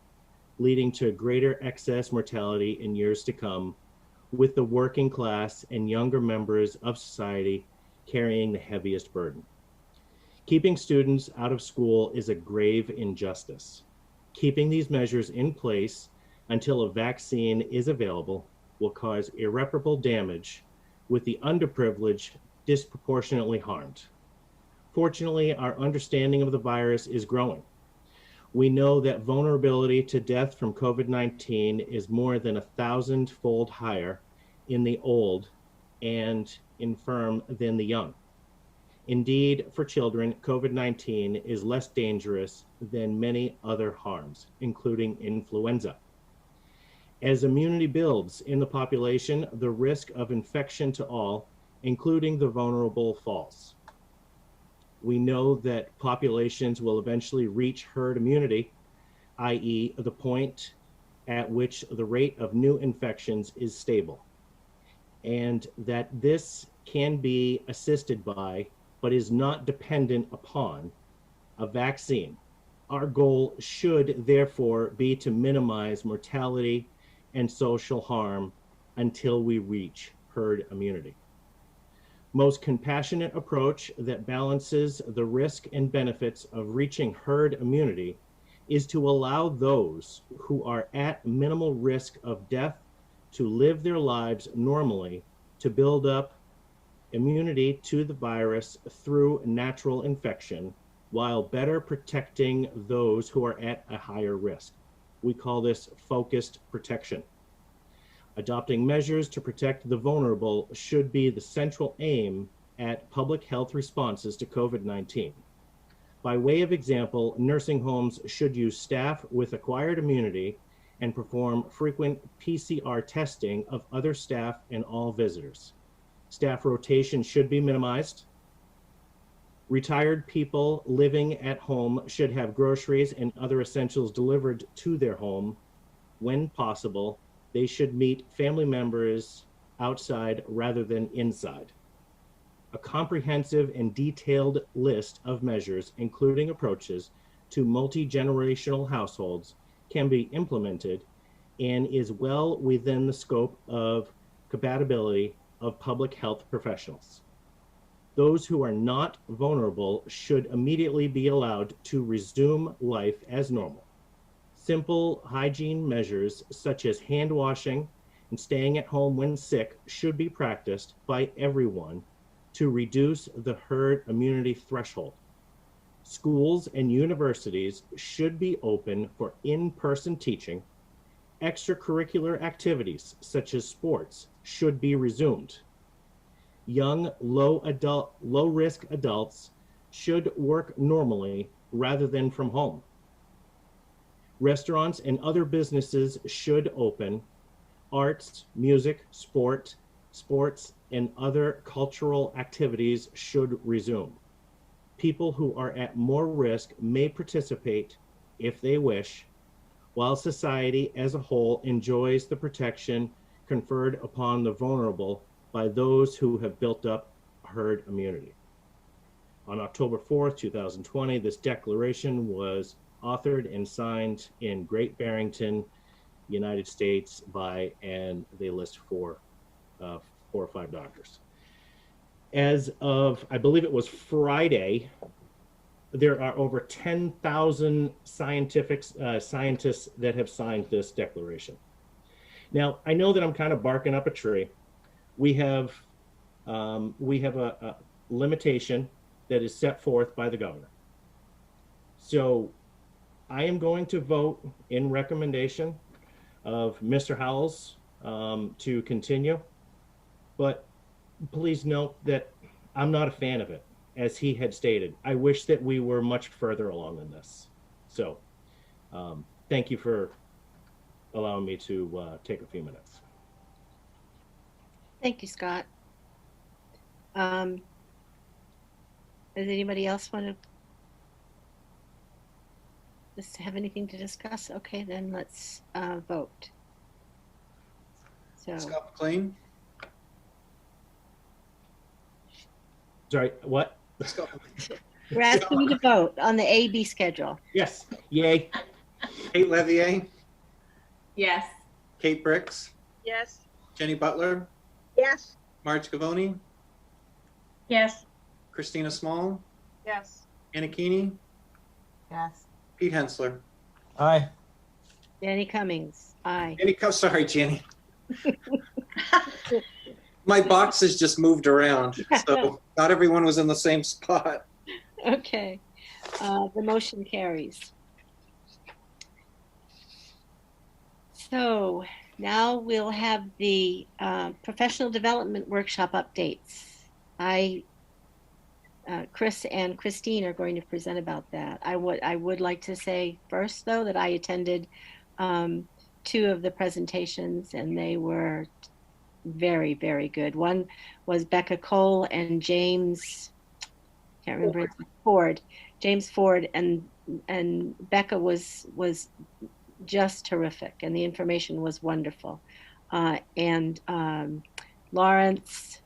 leading to greater excess mortality in years to come, with the working class and younger members of society carrying the heaviest burden. Keeping students out of school is a grave injustice. Keeping these measures in place until a vaccine is available will cause irreparable damage, with the underprivileged disproportionately harmed. Fortunately, our understanding of the virus is growing. We know that vulnerability to death from COVID-19 is more than 1,000-fold higher in the old and infirm than the young. Indeed, for children, COVID-19 is less dangerous than many other harms, including influenza. As immunity builds in the population, the risk of infection to all, including the vulnerable, falls. We know that populations will eventually reach herd immunity, i.e., the point at which the rate of new infections is stable, and that this can be assisted by, but is not dependent upon, a vaccine. Our goal should therefore be to minimize mortality and social harm until we reach herd immunity. Most compassionate approach that balances the risk and benefits of reaching herd immunity is to allow those who are at minimal risk of death to live their lives normally, to build up immunity to the virus through natural infection, while better protecting those who are at a higher risk. We call this focused protection. Adopting measures to protect the vulnerable should be the central aim at public health responses to COVID-19. By way of example, nursing homes should use staff with acquired immunity and perform frequent PCR testing of other staff and all visitors. Staff rotation should be minimized. Retired people living at home should have groceries and other essentials delivered to their home. When possible, they should meet family members outside rather than inside. A comprehensive and detailed list of measures, including approaches to multi-generational households, can be implemented and is well within the scope of compatibility of public health professionals. Those who are not vulnerable should immediately be allowed to resume life as normal. Simple hygiene measures such as hand washing and staying at home when sick should be practiced by everyone to reduce the herd immunity threshold. Schools and universities should be open for in-person teaching. Extracurricular activities such as sports should be resumed. Young, low-risk adults should work normally rather than from home. Restaurants and other businesses should open. Arts, music, sports, and other cultural activities should resume. People who are at more risk may participate if they wish, while society as a whole enjoys the protection conferred upon the vulnerable by those who have built up herd immunity. On October 4th, 2020, this declaration was authored and signed in Great Barrington, United States by, and they list four or five doctors. As of, I believe it was Friday, there are over 10,000 scientists that have signed this declaration. Now, I know that I'm kind of barking up a tree. We have a limitation that is set forth by the governor. So I am going to vote in recommendation of Mr. Howells to continue, but please note that I'm not a fan of it, as he had stated. I wish that we were much further along in this. So thank you for allowing me to take a few minutes. Thank you, Scott. Does anybody else want to just have anything to discuss? Okay, then let's vote. So Scott McLean? Sorry, what? Scott. we're asking you to vote on the A-B schedule. Yes, yay. Kate Levier? Yes. Kate Bricks? Yes. Jenny Butler? Yes. Marge Gavoni? Yes. Christina Small? Yes. Anna Keeney? Yes. Pete Hensler? Aye. Danny Cummings, aye. Sorry, Jenny. My boxes just moved around, so not everyone was in the same spot. Okay, the motion carries. So now we'll have the professional development workshop updates. Chris and Christine are going to present about that. I would like to say first, though, that I attended 2 of the presentations, and they were very, very good. One was Becca Cole and James, can't remember, Ford. James Ford, and Becca was just terrific, and the information was wonderful. And Lawrence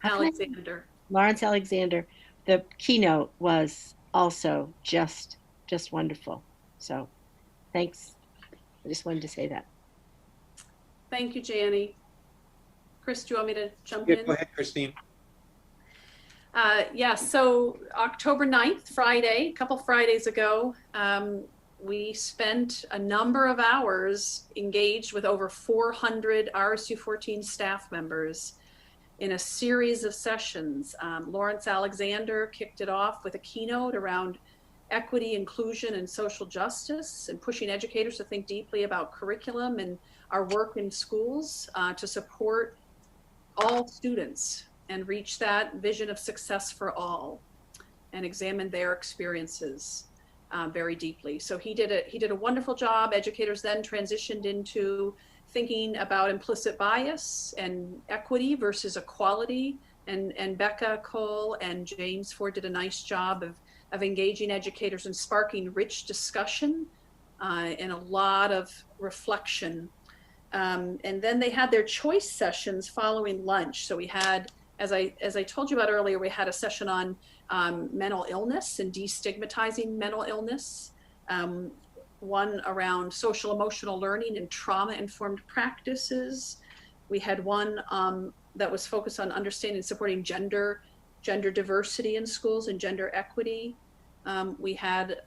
Alexander, the keynote was also just wonderful. So thanks. I just wanted to say that. Thank you, Janie. Chris, do you want me to jump Yeah, in? go ahead, Christine. So October 9th, Friday, a couple Fridays ago, we spent a number of hours engaged with over 400 RSU 14 staff members in a series of sessions. Lawrence Alexander kicked it off with a keynote around equity, inclusion, and social justice, and pushing educators to think deeply about curriculum and our work in schools to support all students and reach that vision of success for all, and examine their experiences very deeply. So he did a wonderful job. Educators then transitioned into thinking about implicit bias and equity versus equality. And Becca Cole and James Ford did a nice job of engaging educators and sparking rich discussion and a lot of reflection. And then they had their choice sessions following lunch. So we had, as I told you about earlier, we had a session on mental illness and destigmatizing mental illness. One around social emotional learning and trauma-informed practices. We had one that was focused on understanding and supporting gender diversity in schools and gender equity. We had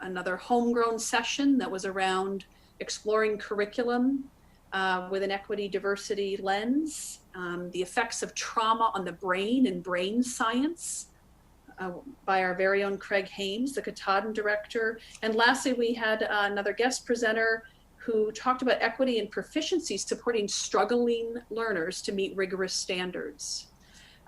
another homegrown session that was around exploring curriculum with an equity diversity lens, the effects of trauma on the brain and brain science by our very own Craig Hames, the Katahdin director. And lastly, we had another guest presenter who talked about equity and proficiency supporting struggling learners to meet rigorous standards.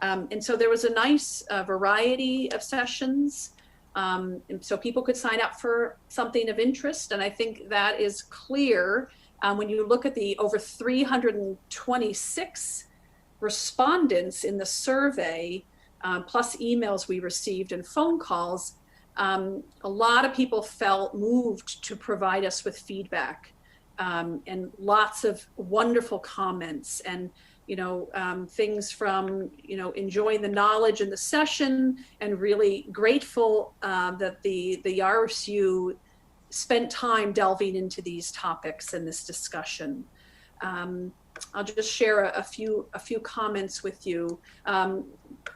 And so there was a nice variety of sessions. And so people could sign up for something of interest. And I think that is clear when you look at the over 326 respondents in the survey, plus emails we received and phone calls. A lot of people felt moved to provide us with feedback and lots of wonderful comments and things from enjoying the knowledge in the session and really grateful that the RSU spent time delving into these topics and this discussion. I'll just share a few comments with you,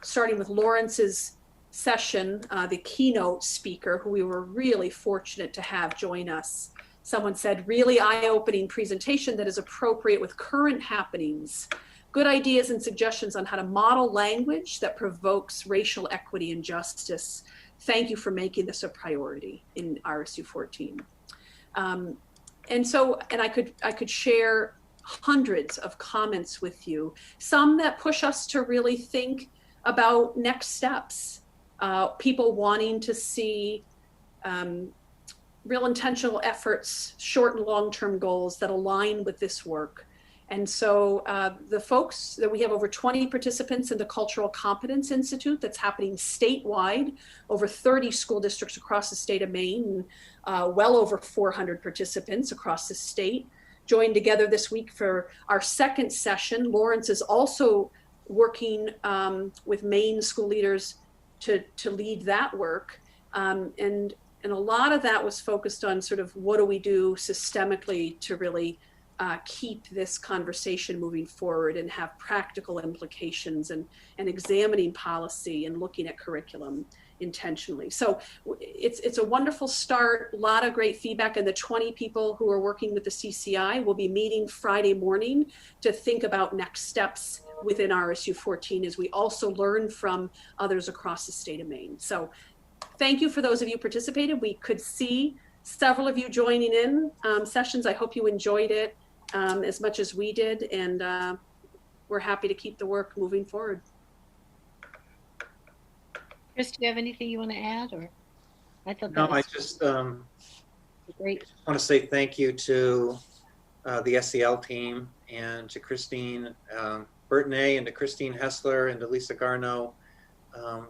starting with Lawrence's session, the keynote speaker, who we were really fortunate to have join us. Someone said, really eye-opening presentation that is appropriate with current happenings. Good ideas and suggestions on how to model language that provokes racial equity and justice. Thank you for making this a priority in RSU 14. And I could share hundreds of comments with you, some that push us to really think about next steps, people wanting to see real intentional efforts, short and long-term goals that align with this work. And so the folks that we have over 20 participants in the Cultural Competence Institute that's happening statewide, over 30 school districts across the state of Maine, and well over 400 participants across the state, joined together this week for our second session. Lawrence is also working with Maine school leaders to lead that work. And a lot of that was focused on sort of what do we do systemically to really keep this conversation moving forward and have practical implications and examining policy and looking at curriculum intentionally. So it's a wonderful start, a lot of great feedback, and the 20 people who are working with the CCI will be meeting Friday morning to think about next steps within RSU 14 as we also learn from others across the state of Maine. So thank you for those of you who participated. We could see several of you joining in sessions. I hope you enjoyed it. as much as we did, and we're happy to keep the work moving forward. Chris, do you have anything you want to add, or I thought No, that I was just great. want to say thank you to the SEL team and to Christine Burtonay and to Christine Hessler and to Lisa Garneau,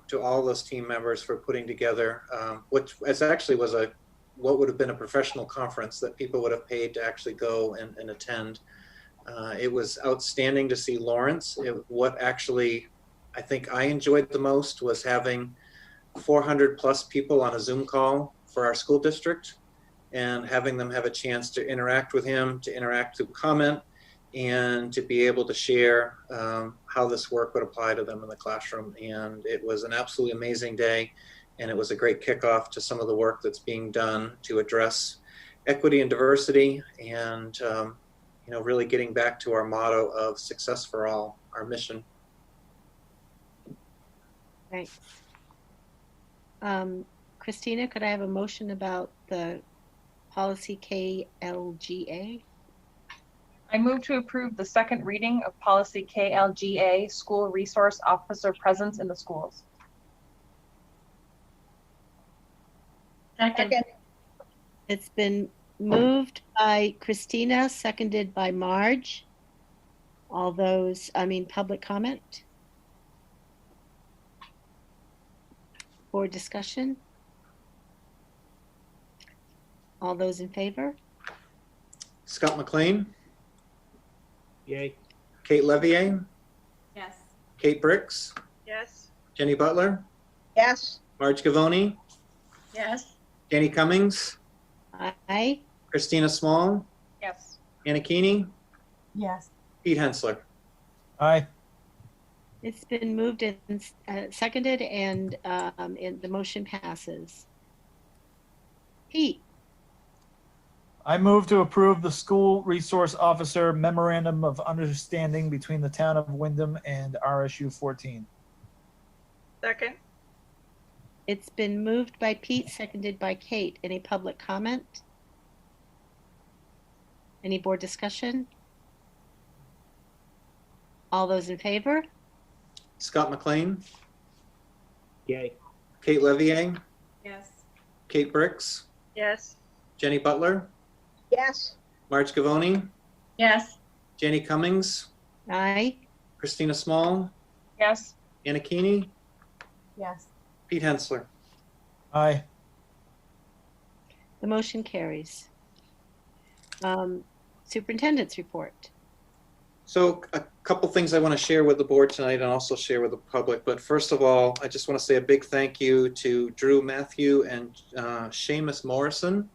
to all those team members for putting together what actually was what would have been a professional conference that people would have paid to actually go and attend. It was outstanding to see Lawrence. What actually I think I enjoyed the most was having 400 plus people on a Zoom call for our school district and having them have a chance to interact with him, to interact through comment, and to be able to share how this work would apply to them in the classroom. And it was an absolutely amazing day. And it was a great kickoff to some of the work that's being done to address equity and diversity and really getting back to our motto of success for all, our mission. Thanks. Christina, could I have a motion about the policy KLGA? I move to approve the second reading of policy KLGA, school resource officer presence in the schools. Second. It's been moved by Christina, seconded by Marge. Public comment? Board discussion? All those in favor? Scott McLean, Yay. Kate Levier, Yes. Kate Bricks, Yes. Jenny Butler, Yes. Marge Gavoni, Yes. Danny Cummings, Aye. Christina Small, Yes. Anna Keeney, Yes. Pete Hensler. Aye. It's been moved and seconded, and the motion passes. Pete? I move to approve the school resource officer memorandum of understanding between the town of Wyndham and RSU 14. Second. It's been moved by Pete, seconded by Kate. Any public comment? Any board discussion? All those in favor? Scott McLean, Yay. Kate Levier, Yes. Kate Bricks, Yes. Jenny Butler, Yes. Marge Gavoni, Yes. Jenny Cummings, Aye. Christina Small, Yes. Anna Keeney, Yes. Pete Hensler. Aye. The motion carries. Superintendent's report. So a couple things I want to share with the board tonight and also share with the public. But first of all, I just want to say a big thank you to Drew Matthew and Seamus Morrison.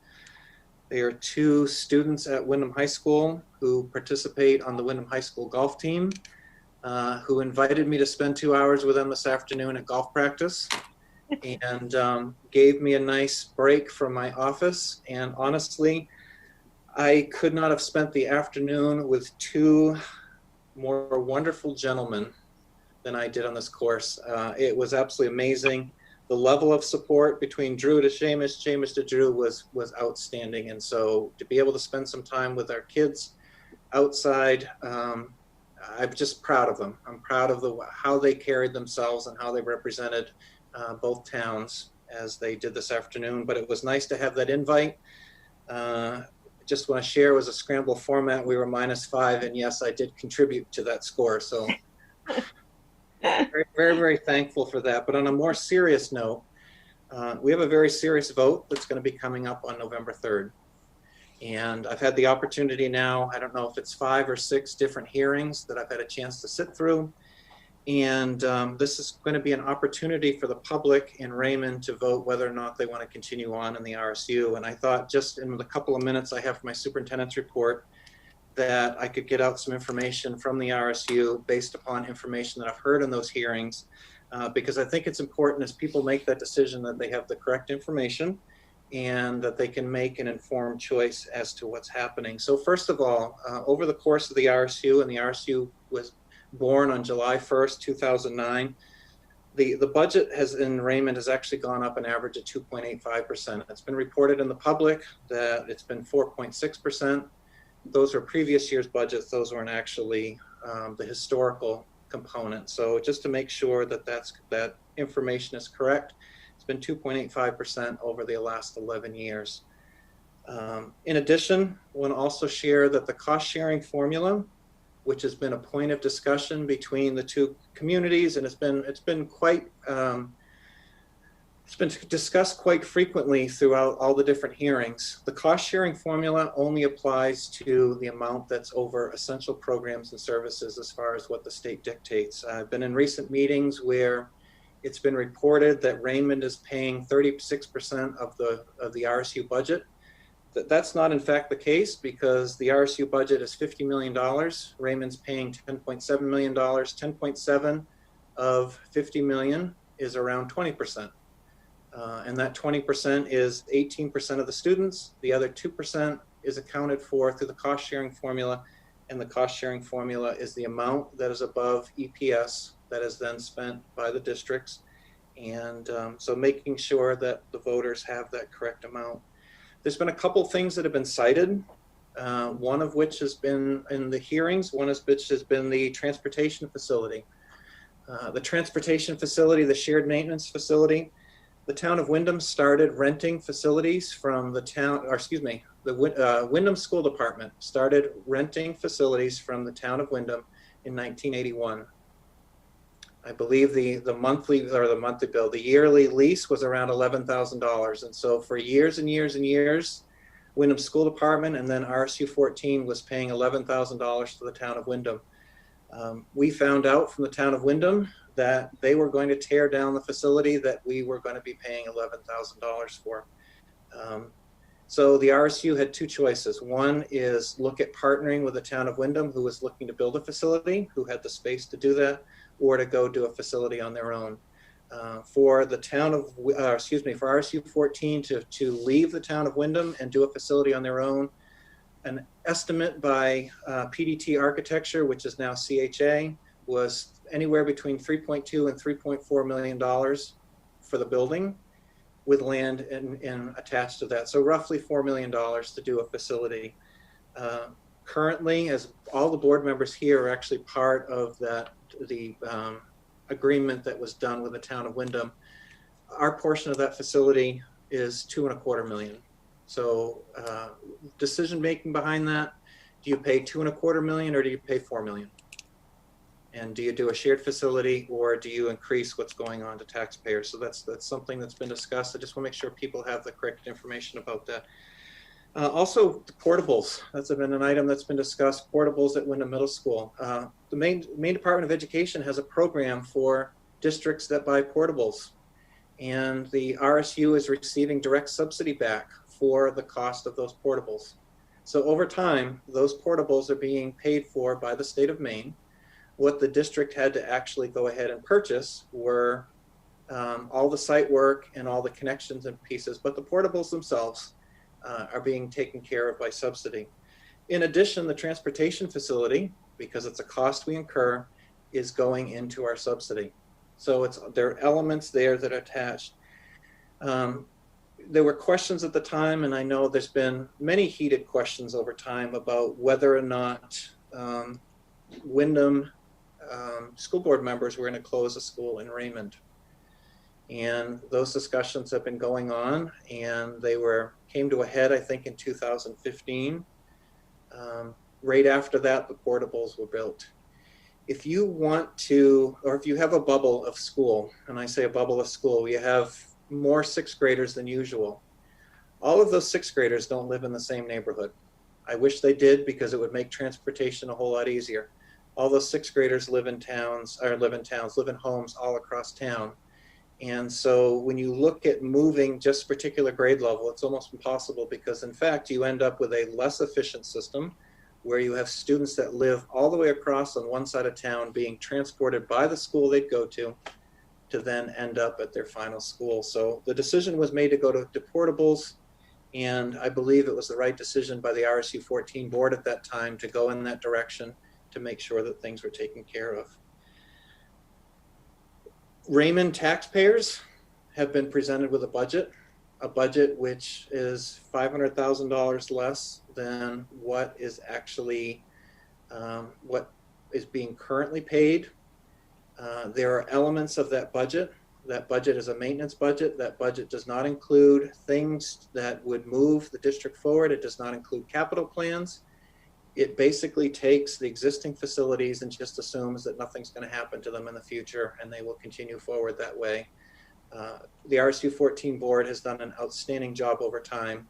They are two students at Wyndham High School who participate on the Wyndham High School golf team, who invited me to spend 2 hours with them this afternoon at golf practice and gave me a nice break from my office. And honestly, I could not have spent the afternoon with two more wonderful gentlemen than I did on this course. It was absolutely amazing. The level of support between Drew to Seamus, Seamus to Drew was outstanding. And so to be able to spend some time with our kids outside, I'm just proud of them. I'm proud of how they carried themselves and how they represented both towns as they did this afternoon. But it was nice to have that invite. Just want to share, it was a scramble format. We were -5, and yes, I did contribute to that score. So very, very, very thankful for that. But on a more serious note, we have a very serious vote that's going to be coming up on November 3rd. And I've had the opportunity now, I don't know if it's 5 or 6 different hearings that I've had a chance to sit through. And this is going to be an opportunity for the public in Raymond to vote whether or not they want to continue on in the RSU. And I thought just in the couple of minutes I have for my superintendent's report that I could get out some information from the RSU based upon information that I've heard in those hearings, because I think it's important as people make that decision that they have the correct information and that they can make an informed choice as to what's happening. So first of all, over the course of the RSU, and the RSU was born on July 1st, 2009. The budget in Raymond has actually gone up an average of 2.85%. It's been reported in the public that it's been 4.6%. those are previous year's budgets. Those weren't actually the historical component. So just to make sure that that information is correct, it's been 2.85% over the last 11 years. In addition, I want to also share that the cost sharing formula, which has been a point of discussion between the two communities, and it's been quite it's been discussed quite frequently throughout all the different hearings. The cost sharing formula only applies to the amount that's over essential programs and services as far as what the state dictates. I've been in recent meetings where it's been reported that Raymond is paying 36% of the RSU budget. That's not in fact the case, because the RSU budget is $50 million. Raymond's paying $10.7 million. 10.7 of 50 million is around 20%. And that 20% is 18% of the students. The other 2% is accounted for through the cost sharing formula. And the cost sharing formula is the amount that is above EPS that is then spent by the districts. And so making sure that the voters have that correct amount. There's been a couple things that have been cited, one of which has been in the hearings, one of which has been the transportation facility. The transportation facility, the shared maintenance facility, the town of Windham started renting facilities from the town, or excuse me, the Windham School Department started renting facilities from the town of Windham in 1981. I believe the monthly bill, the yearly lease was around $11,000. And so for years and years and years, Windham School Department and then RSU 14 was paying $11,000 to the town of Windham. We found out from the town of Windham that they were going to tear down the facility that we were going to be paying $11,000 for. So the RSU had two choices. One is look at partnering with the town of Windham, who was looking to build a facility, who had the space to do that, or to go do a facility on their own. For the town of, for RSU 14 to leave the town of Windham and do a facility on their own, an estimate by PDT Architecture, which is now CHA, was anywhere between $3.2 and $3.4 million for the building, with land and attached to that. So roughly $4 million to do a facility. Currently, as all the board members here are actually part of that, the agreement that was done with the town of Windham, our portion of that facility is $2.25 million. So decision making behind that, do you pay $2.25 million or do you pay $4 million? And do you do a shared facility or do you increase what's going on to taxpayers? So that's something that's been discussed. I just want to make sure people have the correct information about that. Also, the portables. That's been an item that's been discussed, portables at Windham Middle School. The Maine Department of Education has a program for districts that buy portables. And the RSU is receiving direct subsidy back for the cost of those portables. So over time, those portables are being paid for by the state of Maine. What the district had to actually go ahead and purchase were all the site work and all the connections and pieces, but the portables themselves are being taken care of by subsidy. In addition, the transportation facility, because it's a cost we incur, is going into our subsidy. So there are elements there that are attached. There were questions at the time, and I know there's been many heated questions over time about whether or not Windham school board members were going to close a school in Raymond. And those discussions have been going on, and they came to a head, I think, in 2015. Right after that, the portables were built. If you want to, or if you have a bubble of school, and I say a bubble of school, you have more sixth graders than usual. All of those sixth graders don't live in the same neighborhood. I wish they did, because it would make transportation a whole lot easier. All those sixth graders live in homes all across town. And so when you look at moving just particular grade level, it's almost impossible, because in fact, you end up with a less efficient system where you have students that live all the way across on one side of town being transported by the school they'd go to then end up at their final school. So the decision was made to go to portables, and I believe it was the right decision by the RSU 14 board at that time to go in that direction to make sure that things were taken care of. Raymond taxpayers have been presented with a budget. a budget which is $500,000 less than what is actually what is being currently paid. There are elements of that budget. That budget is a maintenance budget. That budget does not include things that would move the district forward. It does not include capital plans. It basically takes the existing facilities and just assumes that nothing's going to happen to them in the future and they will continue forward that way. The RSU 14 board has done an outstanding job over time,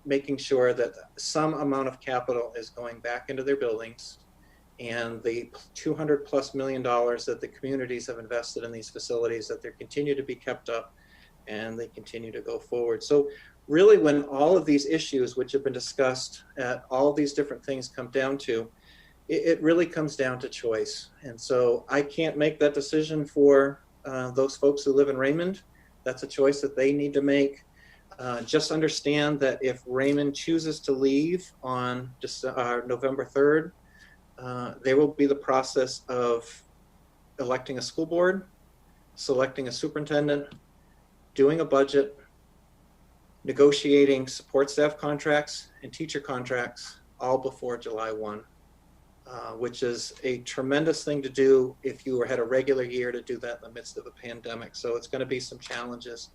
making sure that some amount of capital is going back into their buildings, and the $200+ million that the communities have invested in these facilities, that they continue to be kept up and they continue to go forward. So really, when all of these issues which have been discussed at all these different things come down to, it really comes down to choice. And so I can't make that decision for those folks who live in Raymond. That's a choice that they need to make. Just understand that if Raymond chooses to leave on November 3rd, there will be the process of electing a school board, selecting a superintendent, doing a budget, negotiating support staff contracts and teacher contracts all before July 1. Which is a tremendous thing to do if you had a regular year to do that in the midst of a pandemic. So it's going to be some challenges.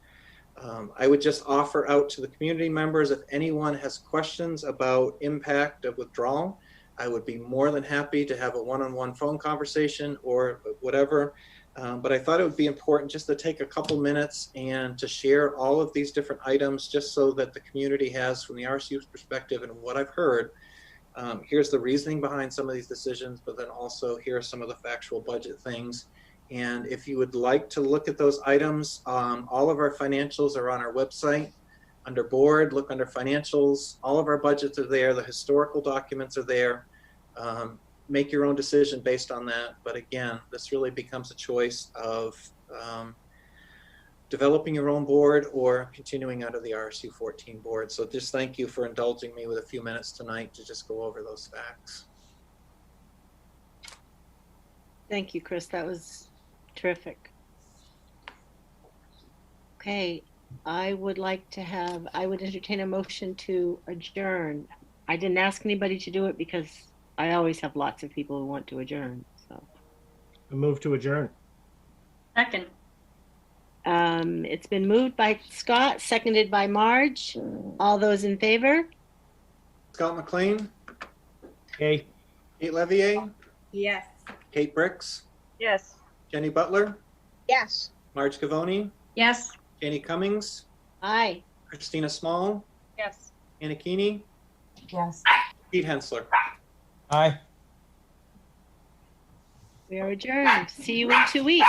I would just offer out to the community members, if anyone has questions about impact of withdrawal, I would be more than happy to have a one-on-one phone conversation or whatever. But I thought it would be important just to take a couple minutes and to share all of these different items, just so that the community has, from the RSU's perspective and what I've heard, here's the reasoning behind some of these decisions, but then also here are some of the factual budget things. And if you would like to look at those items, all of our financials are on our website. Under board, look under financials. All of our budgets are there. The historical documents are there. Make your own decision based on that. But again, this really becomes a choice of developing your own board or continuing out of the RSU 14 board. So just thank you for indulging me with a few minutes tonight to just go over those facts. Thank you, Chris. That was terrific. Okay, I would entertain a motion to adjourn. I didn't ask anybody to do it because I always have lots of people who want to adjourn. So I move to adjourn. Second. It's been moved by Scott, seconded by Marge. All those in favor? Scott McLean, Okay. Kate Levier, Yes. Kate Bricks, Yes. Jenny Butler, Yes. Marge Cavoni, Yes. Janie Cummings, Aye. Christina Small, Yes. Anna Keeney, Yes. Pete Hensler. Aye. We are adjourned. See you in 2 weeks.